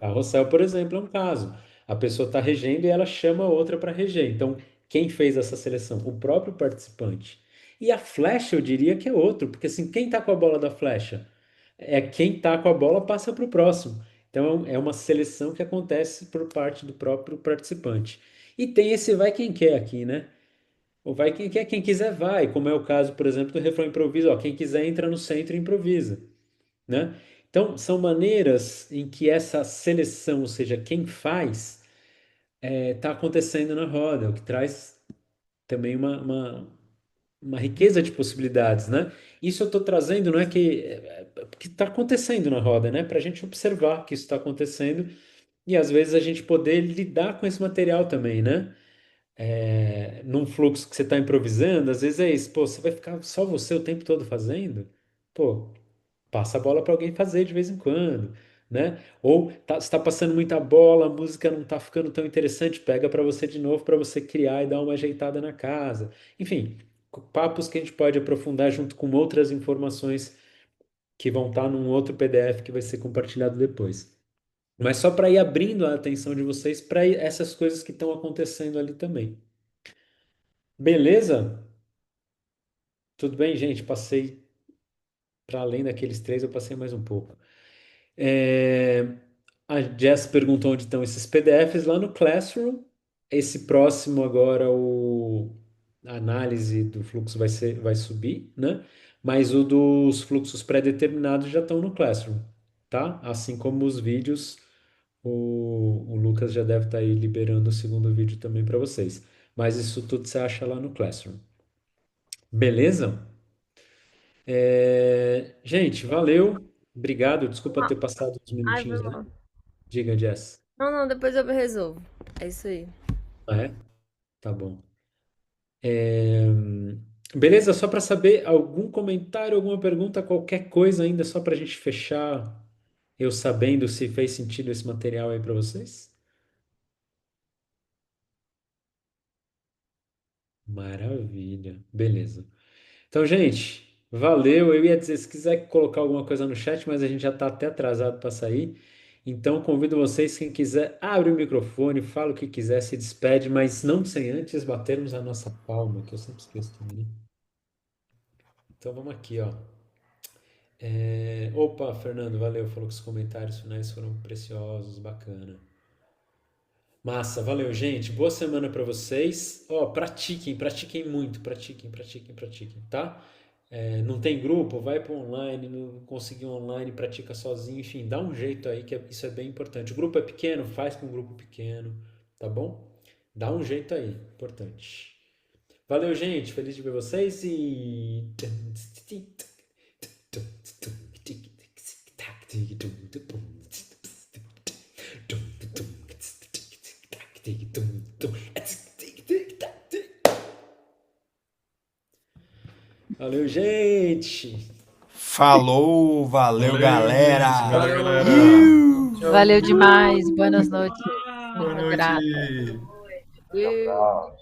[SPEAKER 1] carrossel, por exemplo, é um caso. A pessoa está regendo e ela chama outra para reger. Então, quem fez essa seleção? O próprio participante. E a flecha, eu diria que é outro, porque assim, quem está com a bola da flecha? É quem está com a bola passa para o próximo. Então, é uma seleção que acontece por parte do próprio participante. E tem esse vai quem quer aqui, né? Ou vai quem quer, quem quiser vai, como é o caso, por exemplo, do refrão improviso. Ó, quem quiser entra no centro e improvisa, né? Então, são maneiras em que essa seleção, ou seja, quem faz, está acontecendo na roda, o que traz também uma riqueza de possibilidades, né? Isso eu estou trazendo, não é que está acontecendo na roda, né? Para a gente observar que isso está acontecendo e às vezes a gente poder lidar com esse material também, né? Num fluxo que você está improvisando, às vezes é isso, pô, você vai ficar só você o tempo todo fazendo? Pô, passa a bola para alguém fazer de vez em quando, né? Ou está passando muita bola, a música não está ficando tão interessante, pega para você de novo para você criar e dar uma ajeitada na casa. Enfim, papos que a gente pode aprofundar junto com outras informações que vão estar num outro PDF que vai ser compartilhado depois. Mas só para ir abrindo a atenção de vocês para essas coisas que estão acontecendo ali também. Beleza? Tudo bem, gente? Passei para além daqueles três, eu passei mais um pouco. É, A Jess perguntou onde estão esses PDFs lá no Classroom. Esse próximo agora, a análise do fluxo vai subir, né? Mas o dos fluxos pré-determinados já estão no Classroom, tá? Assim como os vídeos, o Lucas já deve estar aí liberando o segundo vídeo também para vocês. Mas isso tudo você acha lá no Classroom. Beleza? Gente, valeu. Obrigado. Desculpa ter passado uns
[SPEAKER 9] Ai, foi
[SPEAKER 1] minutinhos aí.
[SPEAKER 9] mal.
[SPEAKER 1] Diga, Jess.
[SPEAKER 9] Não, não, depois eu resolvo. É isso aí.
[SPEAKER 1] Ah, é? Tá bom. É, Beleza, só para saber, algum comentário, alguma pergunta, qualquer coisa ainda, só para a gente fechar, eu sabendo se fez sentido esse material aí para vocês? Maravilha. Beleza. Então, gente, valeu. Eu ia dizer, se quiser colocar alguma coisa no chat, mas a gente já está até atrasado para sair. Então, convido vocês, quem quiser, abre o microfone, fala o que quiser, se despede, mas não sem antes batermos a nossa palma, que eu sempre esqueço também, né? Então, vamos aqui, ó. Opa, Fernando, valeu. Falou que os comentários finais foram preciosos, bacana. Massa, valeu, gente. Boa semana pra vocês. Ó, pratiquem muito, pratiquem, tá? Não tem grupo? Vai para online, não conseguir online, pratica sozinho, enfim, dá um jeito aí que isso é bem importante. O grupo é pequeno, faz com um grupo pequeno, tá bom? Dá um jeito aí, importante. Valeu, gente. Feliz de ver vocês e. Valeu, gente.
[SPEAKER 5] Falou, valeu,
[SPEAKER 3] Valeu, gente.
[SPEAKER 5] galera.
[SPEAKER 3] Valeu, galera.
[SPEAKER 4] Valeu demais. Boas noites.
[SPEAKER 3] Boa
[SPEAKER 4] Muito grata.
[SPEAKER 3] noite.
[SPEAKER 4] Ih.